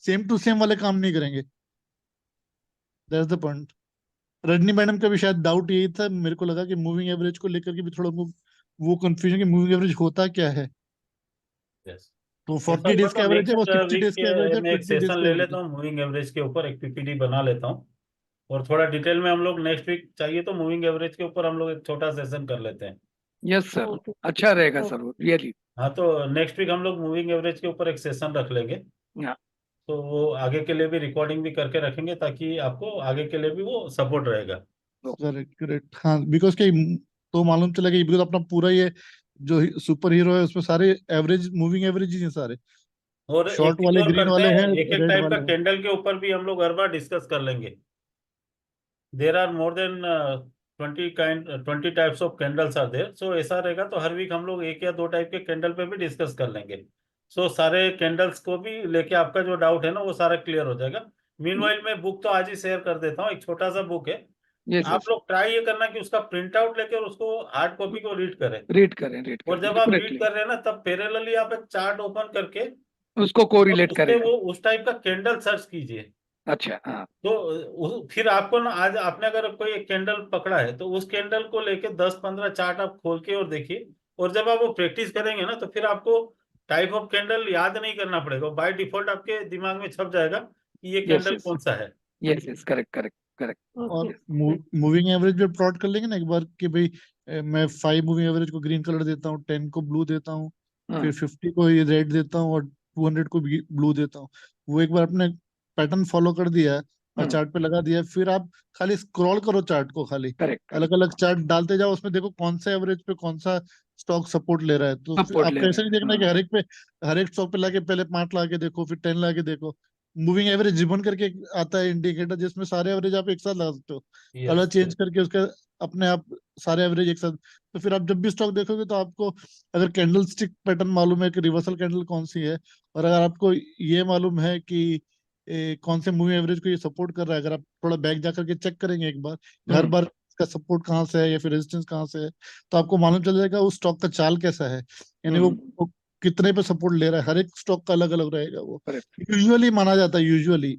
सेम टू सेम वाले काम नहीं करेंगे। That's the point. Rajni madam का भी शायद डाउट यही था, मेरे को लगा कि मूविंग एवरेज को लेकर के भी थोड़ा वो कंफ्यूजन कि मूविंग एवरेज होता क्या है। यस तो ऐसा 40 हुआ डेज का तो एवरेज है, वो नेक्स्ट 60 वीक डेज का एवरेज है, मैं एक 20 डेज सेशन का ले एवरेज है। लेता हूँ मूविंग एवरेज के ऊपर, एक PPT बना लेता हूँ और थोड़ा डिटेल में हम लोग नेक्स्ट वीक चाहिए तो मूविंग एवरेज के ऊपर हम लोग एक छोटा सेशन कर लेते हैं। यस सर, ओके अच्छा रहेगा सर, रियली। हाँ तो नेक्स्ट वीक हम लोग मूविंग एवरेज के ऊपर एक सेशन रख लेंगे। हाँ। तो वो आगे के लिए भी रिकॉर्डिंग भी करके रखेंगे ताकि आपको आगे के लिए भी वो सपोर्ट रहेगा। करेक्ट करेक्ट, हाँ। बिकॉज कि तो मालूम चला कि बिकॉज अपना पूरा ये जो सुपर हीरो है उसमें सारे एवरेज मूविंग एवरेज ही हैं सारे। और एक शॉर्ट चीज वाले और ग्रीन करते वाले हैं, हैं, एक एक रेड टाइप का वाले हैं। कैंडल के ऊपर भी हम लोग हर बार डिस्कस कर लेंगे। There are more than 20 types of candles are there. So ऐसा रहेगा तो हर वीक हम लोग एक या दो टाइप के कैंडल पे भी डिस्कस कर लेंगे। सो सारे कैंडल्स को भी लेके आपका जो डाउट है ना वो सारा क्लियर हो जाएगा। मीनवाइल मैं बुक तो आज ही शेयर कर देता हूँ, एक छोटा सा बुक है। यस आप यस, लोग ट्राई ये करना कि उसका प्रिंट आउट लेके और उसको हार्ड कॉपी को रीड करें। रीड करें और जब आप रीड डेफिनेटली। कर रहे हैं ना तब पैरेलली आप एक चार्ट ओपन करके उसको और कोरिलेट उसके करेगा। वो उस टाइप का कैंडल सर्च कीजिए। अच्छा, हाँ, तो फिर आपको ना, आज आपने अगर कोई एक कैंडल पकड़ा है तो उस कैंडल को लेके 10-15 चार्ट आप खोल के और देखिए, और जब आप वो प्रैक्टिस करेंगे ना तो फिर आपको टाइप ऑफ कैंडल याद नहीं करना पड़ेगा, बाय डिफॉल्ट आपके दिमाग में छप जाएगा कि ये यस कैंडल यस कौन सा है। Yes, correct correct correct. और ओके मूविंग एवरेज पे प्लॉट कर लेंगे ना एक बार कि भाई मैं 5 मूविंग एवरेज को ग्रीन कलर देता हूँ, 10 को ब्लू देता हूँ, हाँ, फिर 50 को ये रेड देता हूँ और 200 को ब्लू देता हूँ। वो एक बार अपने पैटर्न फॉलो कर दिया और चार्ट पे लगा दिया, फिर आप खाली स्क्रॉल करो चार्ट को, खाली करेक्ट, अलग अलग चार्ट डालते जाओ, उसमें देखो कौन सा एवरेज पे कौन सा स्टॉक सपोर्ट ले रहा है। तो फिर सपोर्ट ले आपको ऐसा नहीं रहे देखना हैं, कि हाँ, हर एक स्टॉक पे लाके पहले 5 ला के देखो, फिर 10 ला के देखो। मूविंग एवरेज रिबन करके एक आता है इंडिकेटर, जिसमें सारे एवरेज आप एक साथ लगा सकते हो, कलर यस, चेंज करके उसका अपने आप सारे एवरेज एक साथ। तो फिर आप जब भी स्टॉक देखोगे तो आपको अगर कैंडल स्टिक पैटर्न मालूम है कि रिवर्सल कैंडल कौन सी है, और अगर आपको ये मालूम है कि कौन से मूविंग एवरेज को ये सपोर्ट कर रहा है, अगर आप थोड़ा बैक जा करके चेक करेंगे एक बार, हर बार इसका सपोर्ट कहाँ से है या फिर रेजिस्टेंस कहाँ से है, तो आपको मालूम चल जाएगा उस स्टॉक का चाल कैसा है, यानी वो कितने पे सपोर्ट ले रहा है। हर एक स्टॉक का अलग अलग रहेगा वो। करेक्ट। यूजुअली माना जाता है, यूजुअली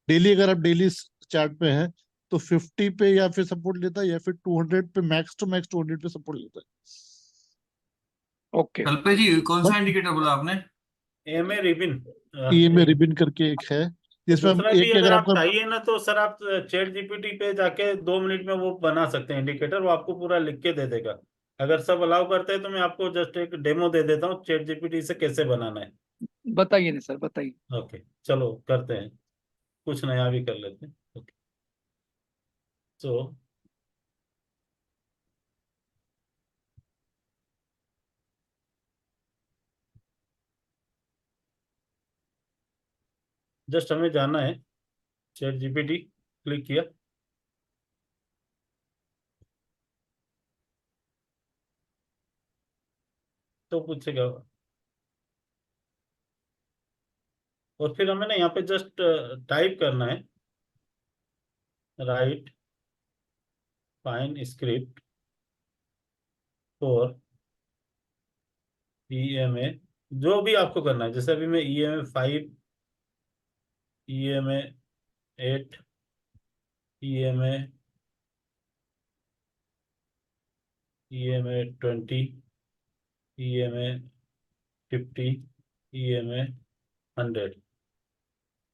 डेली अगर आप डेली चार्ट पे हैं तो 50 पे या फिर सपोर्ट लेता है, या फिर 200 पे, मैक्स टू मैक्स 200 पे सपोर्ट लेता ओके, कल्पे जी कौन सा है। इंडिकेटर बोला आपने? MA ribbon. ये में रिबिन करके एक है, जिसमें दूसरा भी एक अगर अगर आप आपका चाहिए ना तो सर आप चैट जीपीटी पे जाके 2 मिनट में वो बना सकते हैं इंडिकेटर, वो आपको पूरा लिख के दे देगा। अगर सब अलाउ करते हैं तो मैं आपको जस्ट एक डेमो दे देता हूँ चैट जीपीटी से कैसे बनाना है। बताइए ना सर, बताइए। ओके, चलो करते हैं, कुछ नया भी कर लेते हैं। ओके, सो जस्ट हमें जाना है, चैट जीपीटी क्लिक किया, तो पूछेगा, और फिर हमें ना यहाँ पे जस्ट टाइप करना है, right fine script for EMA, जो भी आपको करना है, जैसे अभी मैं EMA 5, EMA 8, EMA 20, EMA 50, EMA 100,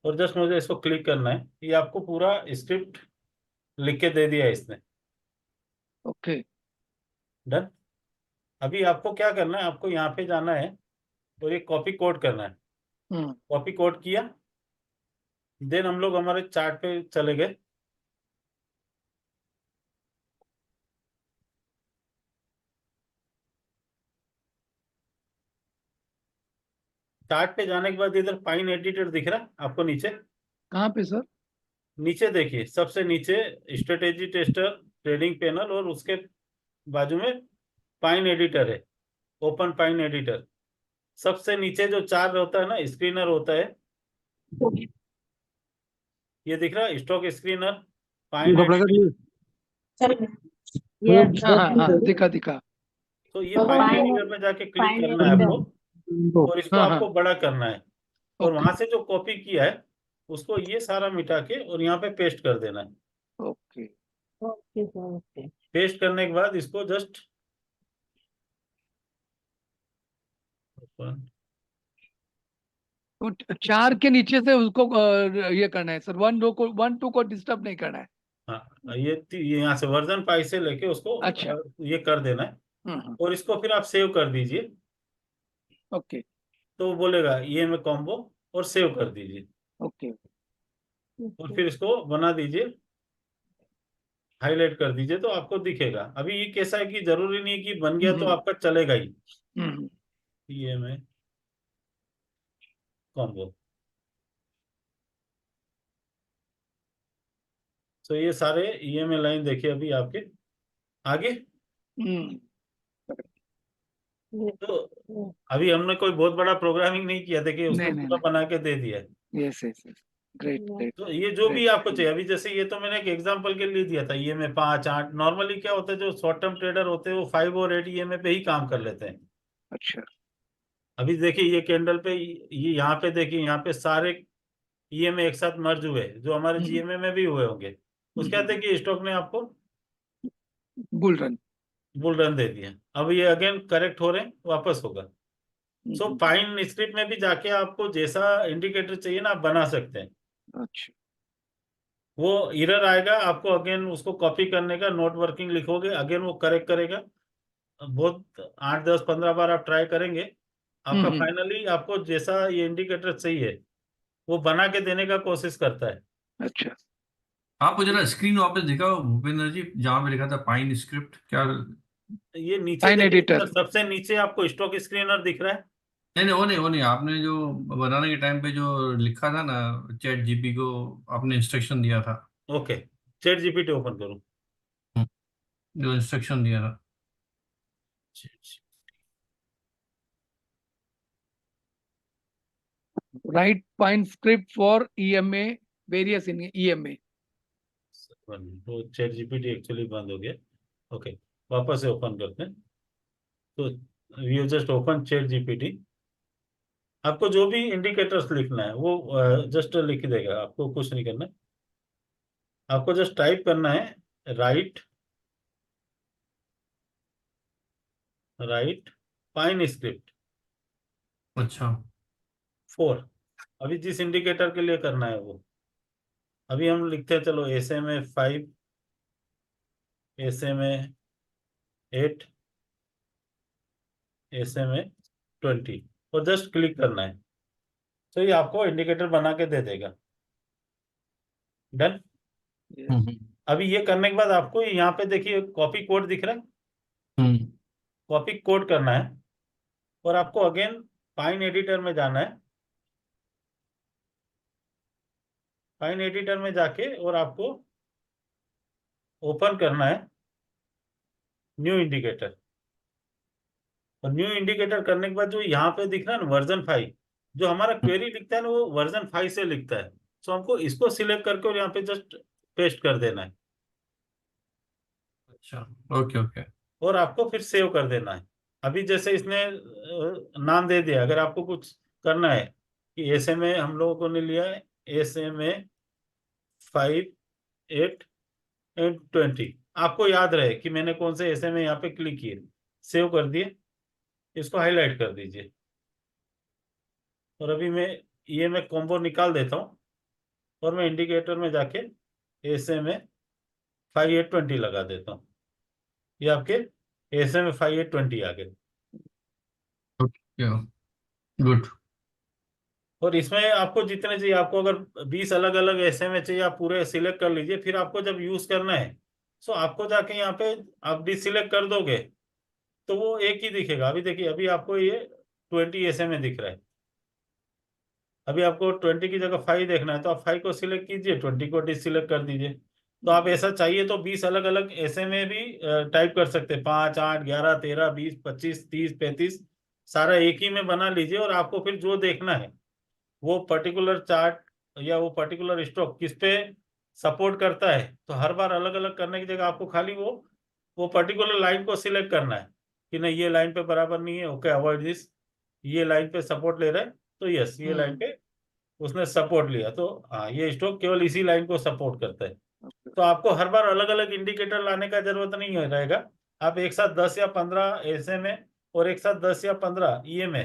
और जस्ट मुझे इसको क्लिक करना है। ये आपको पूरा स्क्रिप्ट लिख के दे दिया है इसने। Okay, done. अभी आपको क्या करना है, आपको यहाँ पे जाना है और ये कॉपी कोड करना है। कॉपी कोड किया, देन हम लोग हमारे चार्ट पे चले गए। चार्ट पे जाने के बाद इधर पाइन एडिटर दिख रहा है आपको नीचे? कहाँ पे सर? नीचे देखिए, सबसे नीचे स्ट्रेटेजी टेस्टर, ट्रेडिंग पैनल, और उसके बाजू में पाइन एडिटर है, ओपन पाइन एडिटर। सबसे नीचे जो चार होता है ना, स्क्रीनर होता है, ये दिख रहा है, stock screener, pine editor. Yes हाँ हाँ हाँ, दिखा दिखा। तो ये पाइन पाइन एडिटर पे जाके क्लिक पाइन करना है एडिटर। आपको, और इसको हाँ आपको हाँ, बड़ा करना है, और ओके वहां से जो कॉपी किया है उसको ये सारा मिटा के और यहाँ पे पेस्ट कर देना है। Okay. Okay sir okay. Paste करने के बाद इसको जस्ट तो चार के नीचे से उसको ये करना है सर, 1 2 को डिस्टर्ब नहीं करना है। हाँ, ये यहाँ से वर्जन पाई से लेके उसको अच्छा। ये कर देना है, हम्म, और इसको फिर आप सेव कर दीजिए। ओके तो वो बोलेगा ये में कॉम्बो, और सेव कर दीजिए, ओके। और फिर इसको बना दीजिए, हाईलाइट कर दीजिए, तो आपको दिखेगा। अभी ये कैसा है कि जरूरी नहीं है कि बन गया तो आपका चलेगा ही। हम्म, ये में कॉम्बो, तो ये सारे EMA लाइन देखिए अभी आपके आगे। हम्म, तो अभी हमने कोई बहुत बड़ा प्रोग्रामिंग नहीं किया, देखिए उसने नहीं नहीं पूरा नहीं, बना के दे दिया है। Yes yes yes, great great. तो ये जो भी आपको चाहिए, अभी जैसे ये तो मैंने एक एग्जांपल के लिए दिया था, EMA 5 8। नॉर्मली क्या होता है, जो शॉर्ट टर्म ट्रेडर होते हैं वो 5 और 8 EMA पे ही काम कर लेते हैं। अच्छा, अभी देखिए ये कैंडल पे, ये यहाँ पे देखिए, यहाँ पे सारे ईएमए एक साथ मर्ज हुए जो हमारे जीएमए में भी हुए होंगे। उसके बाद देखिए स्टॉक ने आपको बुल रन। बुल रन दे दिया। अब ये अगेन करेक्ट हो रहे हैं, वापस होगा। सो पाइन स्क्रिप्ट में भी जाके आपको जैसा इंडिकेटर चाहिए ना, आप बना सकते हैं। अच्छा, वो एरर आएगा, आपको अगेन उसको कॉपी करने का, नोट वर्किंग लिखोगे, अगेन वो करेक्ट करेगा। बहुत 8 10 15 बार आप ट्राई करेंगे, आपका फाइनली आपको जैसा ये इंडिकेटर चाहिए वो बना के देने का कोशिश करता है। अच्छा। आप जरा स्क्रीन वापस दिखाओ भूपेंद्र जी, जहाँ पे लिखा था पाइन स्क्रिप्ट, क्या? ये नीचे फाइन देखिए एडिटर। सर, सबसे नीचे आपको स्टॉक स्क्रीनर दिख रहा है। नहीं नहीं, वो नहीं, आपने जो बनाने के टाइम पे जो लिखा था ना, चैट जीपी को आपने इंस्ट्रक्शन दिया था। ओके, चैट जीपीटी ओपन करूं। जो इंस्ट्रक्शन दिया था। Right fine script for EMA, various in EMA. तो चैट जीपीटी एक्चुअली बंद हो गया। ओके, वापस से ओपन करते हैं। तो you just open chat GPT. आपको जो भी इंडिकेटर्स लिखना है वो जस्ट लिख देगा, आपको कुछ नहीं करना है। आपको जस्ट टाइप करना है राइट पाइन स्क्रिप्ट अच्छा। 4। अभी जिस इंडिकेटर के लिए करना है वो, अभी हम लिखते हैं, चलो SMA 5, SMA 8, SMA 20, और जस्ट क्लिक करना है। तो ये आपको इंडिकेटर बना के दे देगा। डन। अभी ये करने के बाद आपको यहाँ पे देखिए कॉपी कोड दिख रहा है, कॉपी कोड करना है, और आपको अगेन पाइन एडिटर में जाना है। पाइन एडिटर में जाके और आपको ओपन करना है न्यू इंडिकेटर। और न्यू इंडिकेटर करने के बाद जो यहाँ पे दिख रहा है ना वर्जन 5, जो हमारा क्वेरी लिखता है ना वो वर्जन 5 से लिखता है। सो हमको इसको सिलेक्ट करके और यहाँ पे जस्ट पेस्ट कर देना है, अच्छा, ओके ओके। और आपको फिर सेव कर देना है। अभी जैसे इसने नाम दे दिया, अगर आपको कुछ करना है कि SMA हम लोगों ने लिया है SMA 5, 8 एंड 20, आपको याद रहे कि मैंने कौन से SMA यहाँ पे क्लिक किए, सेव कर दिए, इसको हाईलाइट कर दीजिए। और अभी मैं कॉम्बो निकाल देता हूँ, और मैं इंडिकेटर में जाके SMA 5820 लगा देता हूँ। ये आपके SMA 5820 आ गए। गुड। और इसमें आपको जितने चाहिए, आपको अगर 20 अलग अलग SMA चाहिए, आप पूरे सिलेक्ट कर लीजिए। फिर आपको जब यूज करना है, सो आपको जाके यहाँ पे आप डिसिलेक्ट कर दोगे तो वो एक ही दिखेगा। अभी देखिए, अभी आपको ये 20 SMA दिख रहा है। अभी आपको 20 की जगह 5 देखना है, तो आप 5 को सिलेक्ट कीजिए, 20 को डिसिलेक्ट कर दीजिए। तो आप ऐसा चाहिए तो 20 अलग अलग SMA भी टाइप कर सकते हैं, 5 8 11 13 20 25 30 35, सारा एक ही में बना लीजिए। और आपको फिर जो देखना है वो पर्टिकुलर चार्ट या वो पर्टिकुलर स्टॉक किस पे सपोर्ट करता है, तो हर बार अलग अलग करने की जगह आपको खाली वो पर्टिकुलर लाइन को सिलेक्ट करना है कि नहीं, ये लाइन पे बराबर नहीं है, ओके अवॉइड दिस। ये लाइन पे सपोर्ट ले रहा है तो यस, ये लाइन पे उसने सपोर्ट लिया, तो हाँ ये स्टॉक केवल इसी लाइन को सपोर्ट करता है। तो आपको हर बार अलग अलग इंडिकेटर लाने का जरूरत नहीं रहेगा। आप एक साथ 10 या 15 SMA और एक साथ 10 या 15 EMA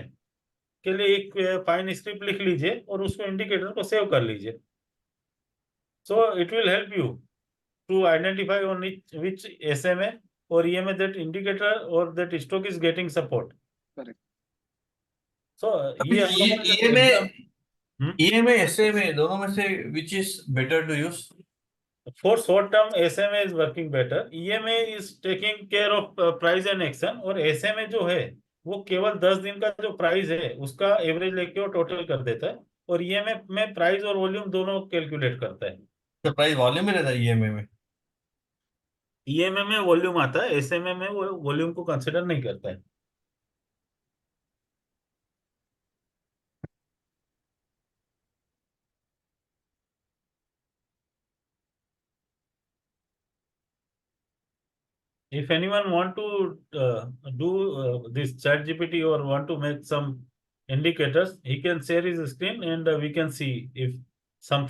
के लिए एक फाइन स्क्रिप्ट लिख लीजिए और उसको इंडिकेटर को सेव कर लीजिए। So it will help you to identify on which SMA or EMA that indicator or that stock is getting support. Correct. So अभी ये EMA SMA दोनों में से which is better to use? for short term SMA is working better. EMA is taking care of price and action, और SMA जो है वो केवल 10 दिन का जो प्राइस है उसका एवरेज लेके वो टोटल कर देता है, और EMA में प्राइस और वॉल्यूम दोनों कैलकुलेट करता है। तो प्राइस वॉल्यूम में रहता है EMA में? EMA में वॉल्यूम आता है, SMA में वो वॉल्यूम को कंसिडर नहीं करता है। If anyone want to do this chat GPT or want to make some indicators, he can share his screen and we can see if some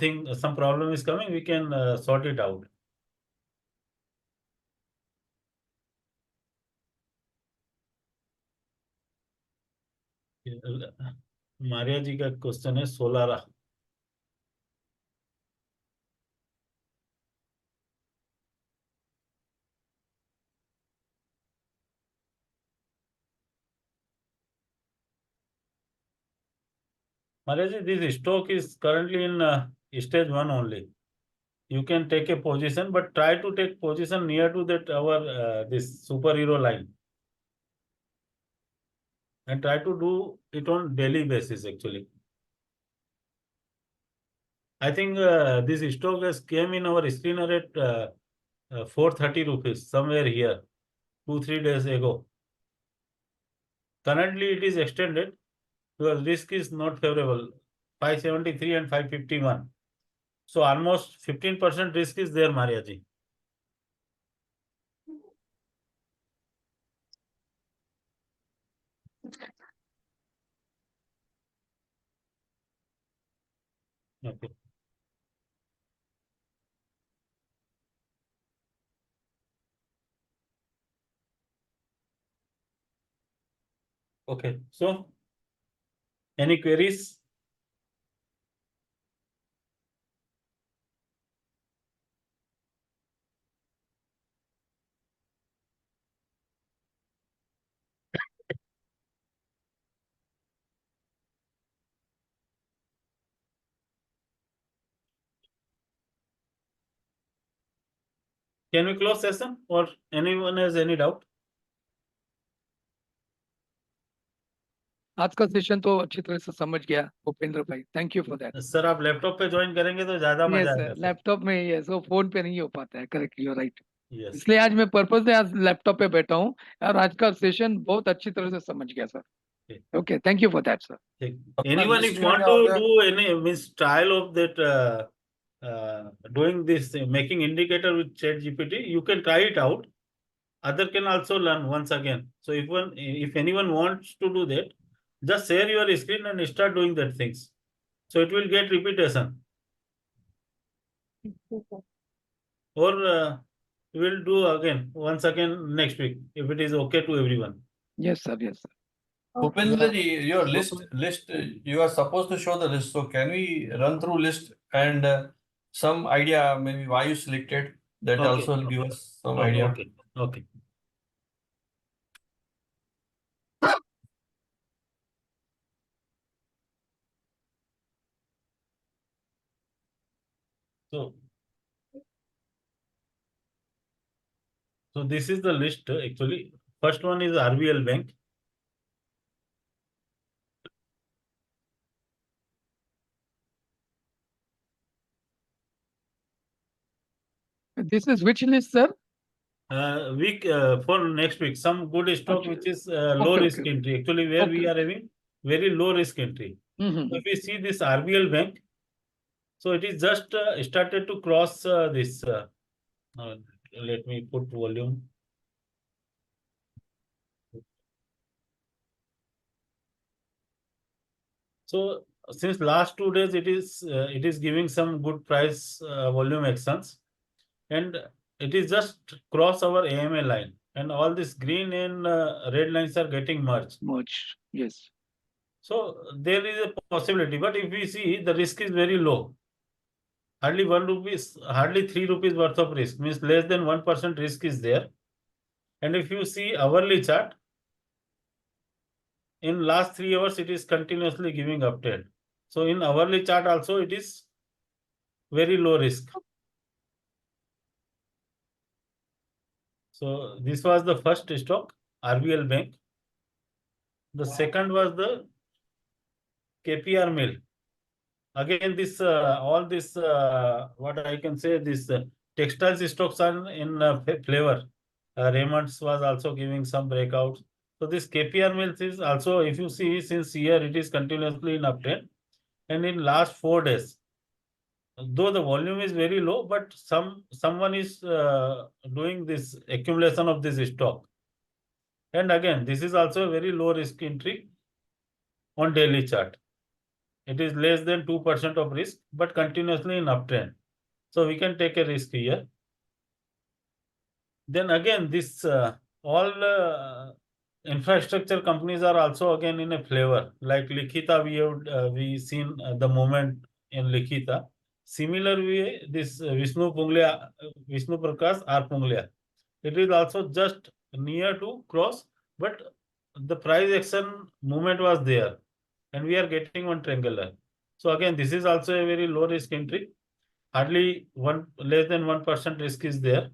problem is coming, we can sort it out. Maria जी का question है Solara. Maharaj ji, this stock is currently in stage 1 only. You can take a position, but try to take position near to that our this superhero line. And try to do it on daily basis actually. I think this stock has came in our screener at 430 rupees, somewhere here, 2-3 days ago. Currently it is extended because risk is not favorable, 573 and 551. So almost 15% risk is there, Maria ji. Okay. Okay, so any queries? Can we close session or anyone has any doubt? आज का session तो अच्छी तरह से समझ गया भूपेंद्र भाई, thank you for that. Sir आप लैपटॉप पे ज्वाइन करेंगे तो ज्यादा यस मजा सर, आएगा सर. लैपटॉप में ही है, सो फोन पे नहीं हो पाता है. Correct, you right. Yes. इसलिए आज मैं पर्पज से आज लैपटॉप पे बैठा हूँ और आज का सेशन बहुत अच्छी तरह से समझ गया sir. Okay, thank you for that sir. Anyone if want to do any means trial of that doing this making indicator with ChatGPT, you can try it out. Other can also learn once again. So if anyone wants to do that, just share your screen and start doing that things. So it will get repetition. Or we'll do again once again next week if it is okay to everyone. Yes sir, yes sir. Bhupendra ji, your list, you are supposed to show the list. So can we run through list and some idea maybe why you selected? That Okay, also will okay. give us some Okay, idea. okay, okay. So this is the list actually. First one is RBL Bank. This is which list, sir? Week for next week, some good stock which is low Okay, risk okay. entry. Actually, where we Okay. are having very low risk entry. Mhm. So if we see this RBL Bank, so it is just started to cross this. Let me put volume. So since last 2 days, it is giving some good price volume actions, and it is just cross our AMA line, and all this green and red lines are getting merged. Merge. Yes. So there is a possibility, but if we see the risk is very low, hardly 1 rupees, hardly 3 rupees worth of risk, means less than 1% risk is there. And if you see hourly chart, in last 3 hours, it is continuously giving uptrend. So in hourly chart also, it is very low risk. So this was the first stock, RBL Bank. The second was the KPR Mill. Again, this all this what I can say, this textiles stocks are in flavor. Raymond's was also giving some breakouts. So this KPR Mills is also, if you see since here, it is continuously in uptrend, and in last 4 days, though the volume is very low, but someone is doing this accumulation of this stock. And again, this is also a very low risk entry. on daily chart. It is less than 2% of risk, but continuously in uptrend. So we can take a risk here. Then again, this all infrastructure companies are also again in a flavor. Like Likhita, we seen the moment in Likhita. Similar way, this Vishnu Prakash R Punglia. It is also just near to cross, but the price action movement was there, and we are getting one triangular. So again, this is also a very low risk entry. Hardly less than 1% risk is there.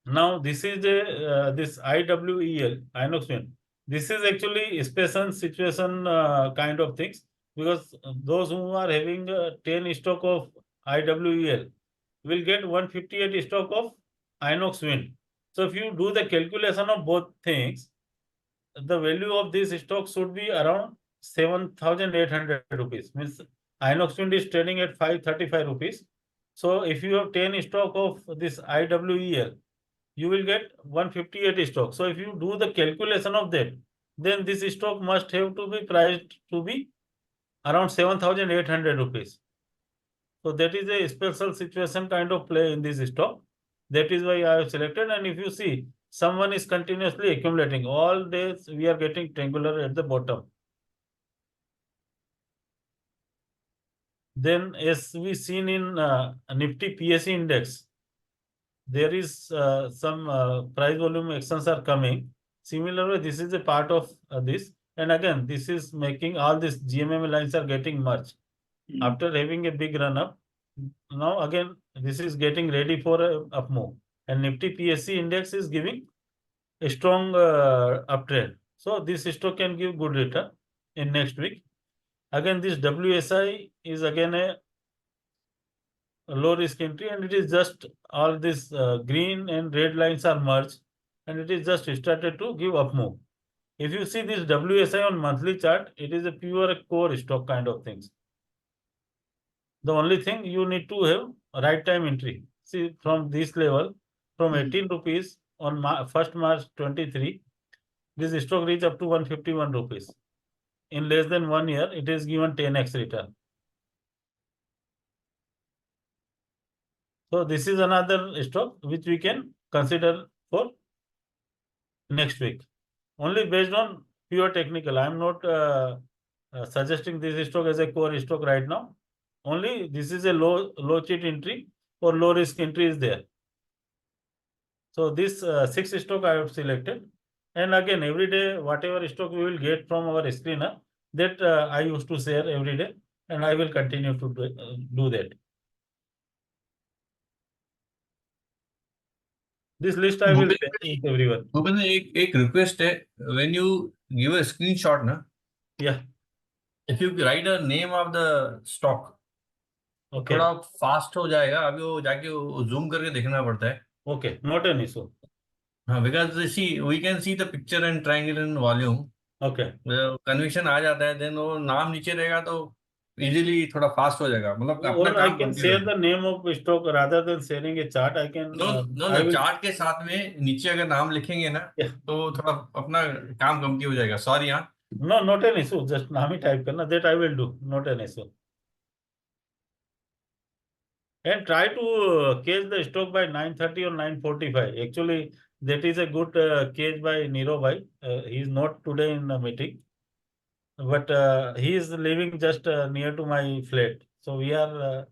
Now this is this IWEL, Inox Wind. This is actually a special situation kind of things, because those who are having 10 stock of IWEL will get 158 stock of Inox Wind. So if you do the calculation of both things, the value of this stock should be around 7,800 rupees. Means Inox Wind is trading at 535 rupees. So if you have 10 stock of this IWEL, you will get 158 stock. So if you do the calculation of that, then this stock must have to be priced to be around 7,800 rupees. So that is a special situation kind of play in this stock. That is why I have selected. And if you see, someone is continuously accumulating. All days we are getting triangular at the bottom. Then as we seen in Nifty PSE index, there is some price volume actions are coming. Similarly, this is a part of this. And again, this is making all these GMM lines are getting merged. After having a big run up, now again, this is getting ready for a up move. And Nifty PSE index is giving a strong uptrend. So this stock can give good return in next week. Again, this WSI is again a low risk entry, and it is just all this green and red lines are merged, and it is just started to give up move. If you see this WSI on monthly chart, it is a pure core stock kind of things. The only thing you need to have right time entry. See, from this level, from 18 rupees on 1st March 23, this stock reach up to 151 rupees. In less than 1 year, it is given 10x return. So this is another stock which we can consider for next week. Only based on pure technical. I am not suggesting this stock as a core stock right now. Only this is a low cheat entry or low risk entry is there. So this 6 stock I have selected. And again, every day, whatever stock we will get from our screener, that I used to share every day, and I will continue to do that. This list I will share with everyone. Bhupendra एक request है, when you give a screenshot ना, Yeah. if you write a name of the stock, Okay. थोड़ा fast हो जाएगा. अभी वो जाके zoom करके देखना पड़ता है. Okay. Not an issue. हाँ, because see, we can see the picture and triangle and volume. Okay. Conviction आ जाता है, देन वो नाम नीचे रहेगा तो इजीली थोड़ा फास्ट हो जाएगा. मतलब अपना Or I काम can करते share रहेगा. the name of stock rather than sharing a chart. I can. No I will. Chart के साथ में नीचे अगर नाम लिखेंगे ना, Yeah. तो थोड़ा अपना काम कम हो जाएगा. सॉरी. हाँ, No, not an issue. Just नाम ही type करना. That I will do. Not an issue. And try to catch the stock by 9:30 or 9:45. Actually, that is a good catch by Niro bhai. He is not today in the meeting, but he is living just near to my flat. So we are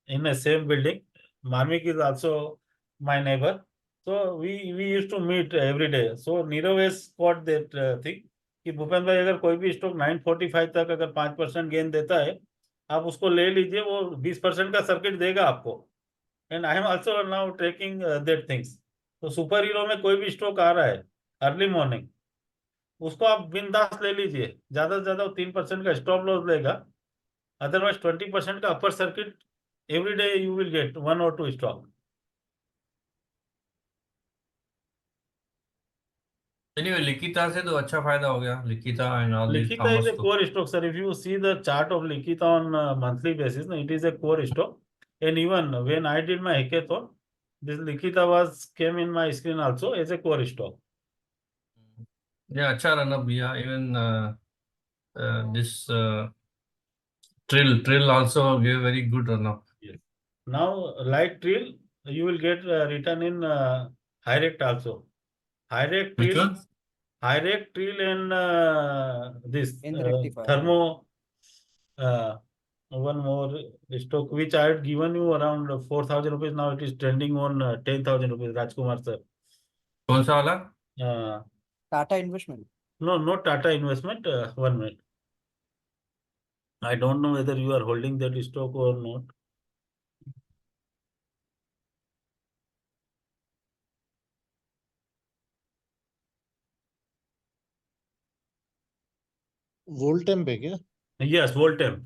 in the same building. Marmik is also my neighbor. So we used to meet every day. So Niro has got that thing कि भूपेंद्र भाई अगर कोई भी stock 9:45 तक अगर 5% gain देता है, आप उसको ले लीजिए, वो 20% का सर्किट देगा आपको. And I am also now trekking that things. तो सुपर हीरो में कोई भी स्टॉक आ रहा है अर्ली मॉर्निंग, उसको आप बिंदास ले लीजिए. ज्यादा से ज्यादा 3% का स्टॉप लॉस लेगा. अदरवाइज 20% का upper circuit every day you will get 1 or 2 stock. Anyway लिखिता से तो अच्छा फायदा हो गया. लिखिता and all this Likhita is a core stock, sir. If you see the chart of Likhita on monthly basis, it is a core stock. And even when I did my hackathon, this Likhita came in my screen also as a core stock. या अच्छा run up भैया, even this Trill also gave very good run up. Yes. Now, like Trill, you will get return in Hirect also. Hirect Which Trill, one? Hirect Trill and this In the rectifier. Thermo. One more stock which I had given you around 4,000 rupees. Now it is trending on 10,000 rupees. Rajkumar sir. कौन सा वाला? Uh, Tata investment. no, not Tata Investment. 1 minute. I don't know whether you are holding that stock or not. वोल्टेम पे क्या? Yes, Voltem.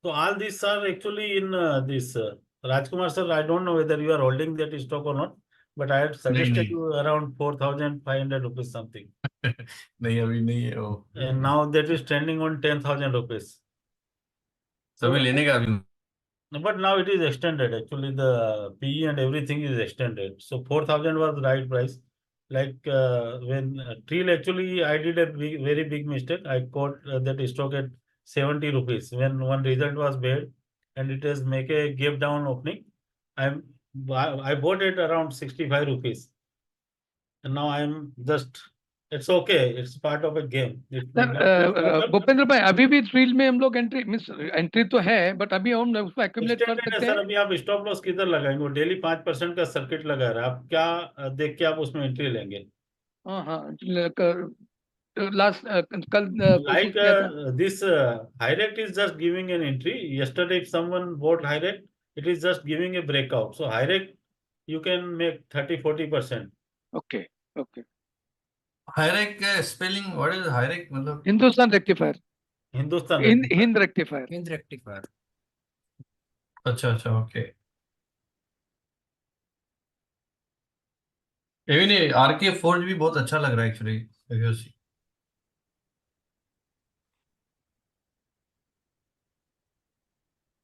So all these are actually in this Rajkumar sir. I don't know whether you are holding that stock or not, but I had suggested नहीं you around 4,500 rupees something, नहीं अभी नहीं है वो, and now that is trending on 10,000 rupees. सभी So, लेने का अभी. but now it is extended. Actually, the PE and everything is extended. So 4,000 was the right price. Like when Trill, actually, I did a very big mistake. I caught that stock at 70 rupees when one result was bad, and it has make a gap down opening. I'm I bought it around 65 rupees, and now I'm just, it's okay. It's part of a game. It sir goes up, Bhupendra भाई अभी भी thrill में हम लोग entry miss entry तो है but अभी हम उसको एक्यूमुलेट कर extended है सकते सर. हैं. अभी आप स्टॉप लॉस किधर लगाएंगे? वो डेली 5% का सर्किट लगा रहा है. आप क्या देख के आप उसमें एंट्री लेंगे? हाँ हाँ लास्ट कल कोशिश Like किया था. this Hirect is just giving an entry. Yesterday, if someone bought Hirect, it is just giving a breakout. So Hirect, you can make 30-40%. Okay okay. Hirect spelling what is Hirect मतलब? Hindustan rectifier. Hindustan Hind Rectifier. Hind rectifier. In the rectifier. अच्छा अच्छा okay. Even ये आरके फोर्ज भी बहुत अच्छा लग रहा है actually.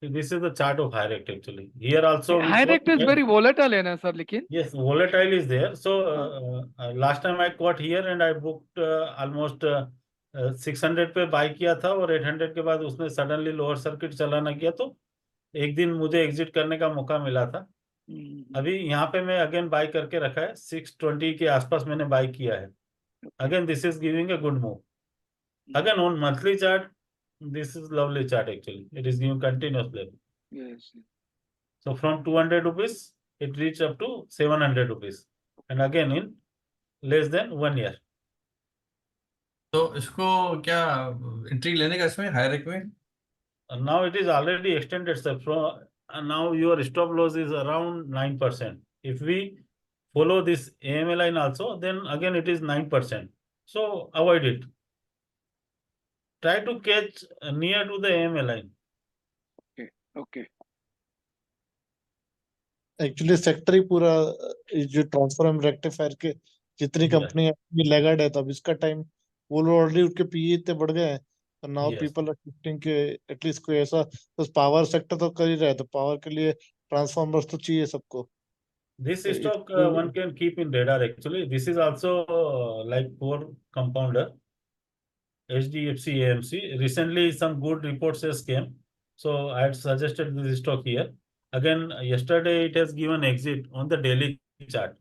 This is the chart of Hirect actually. Here also we saw. Hirect is very volatile है ना सर लेकिन. Yes, volatile is there. So last time I caught here and I booked almost 600 पे बाय किया था और 800 के बाद उसने सडनली लोअर सर्किट चलाना किया, तो एक दिन मुझे एग्जिट करने का मौका मिला था. अभी यहाँ पे मैं अगेन बाय करके रखा है. 620 के आसपास मैंने बाय किया है. Again this is giving a good move. Again on monthly chart, this is lovely chart actually. It is giving continuous level. Yes. So from 200 rupees, it reached up to 700 rupees. And again in less than 1 year. तो इसको क्या entry लेने का इसमें हायरेक में? And now it is already extended, sir. From and now your stop loss is around 9%. If we follow this AMA line also, then again it is 9%. So avoid it. Try to catch near to the AMA line. Okay. Actually sector ही पूरा जो transformer rectifier के जितनी Yeah. Company है Lagarde है, तो अब इसका टाइम वो लोग ऑलरेडी उनके पीई इतने बढ़ गए हैं, और now Yes. People are shifting के एटलीस्ट कोई ऐसा, तो पावर सेक्टर तो कर ही रहा है, तो पावर के लिए ट्रांसफॉर्मर्स तो चाहिए सबको. This So stock it- one can keep in radar actually. This is also like core compounder. HDFC AMC. Recently, some good reports has came. So I had suggested this stock here. Again, yesterday it has given exit on the daily chart.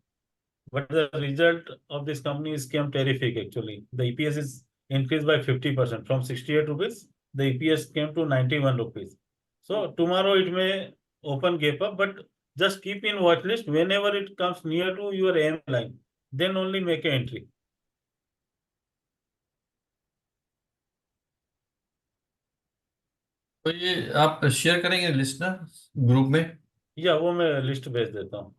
But the result of this company is came terrific actually. The EPS is increased by 50% from 68 rupees. The EPS came to 91 rupees. So tomorrow it may open gap up, but just keep in watch list. Whenever it comes near to your aim line, then only make an entry. तो ये आप share करेंगे list ना group में? या वो मैं list भेज देता हूँ.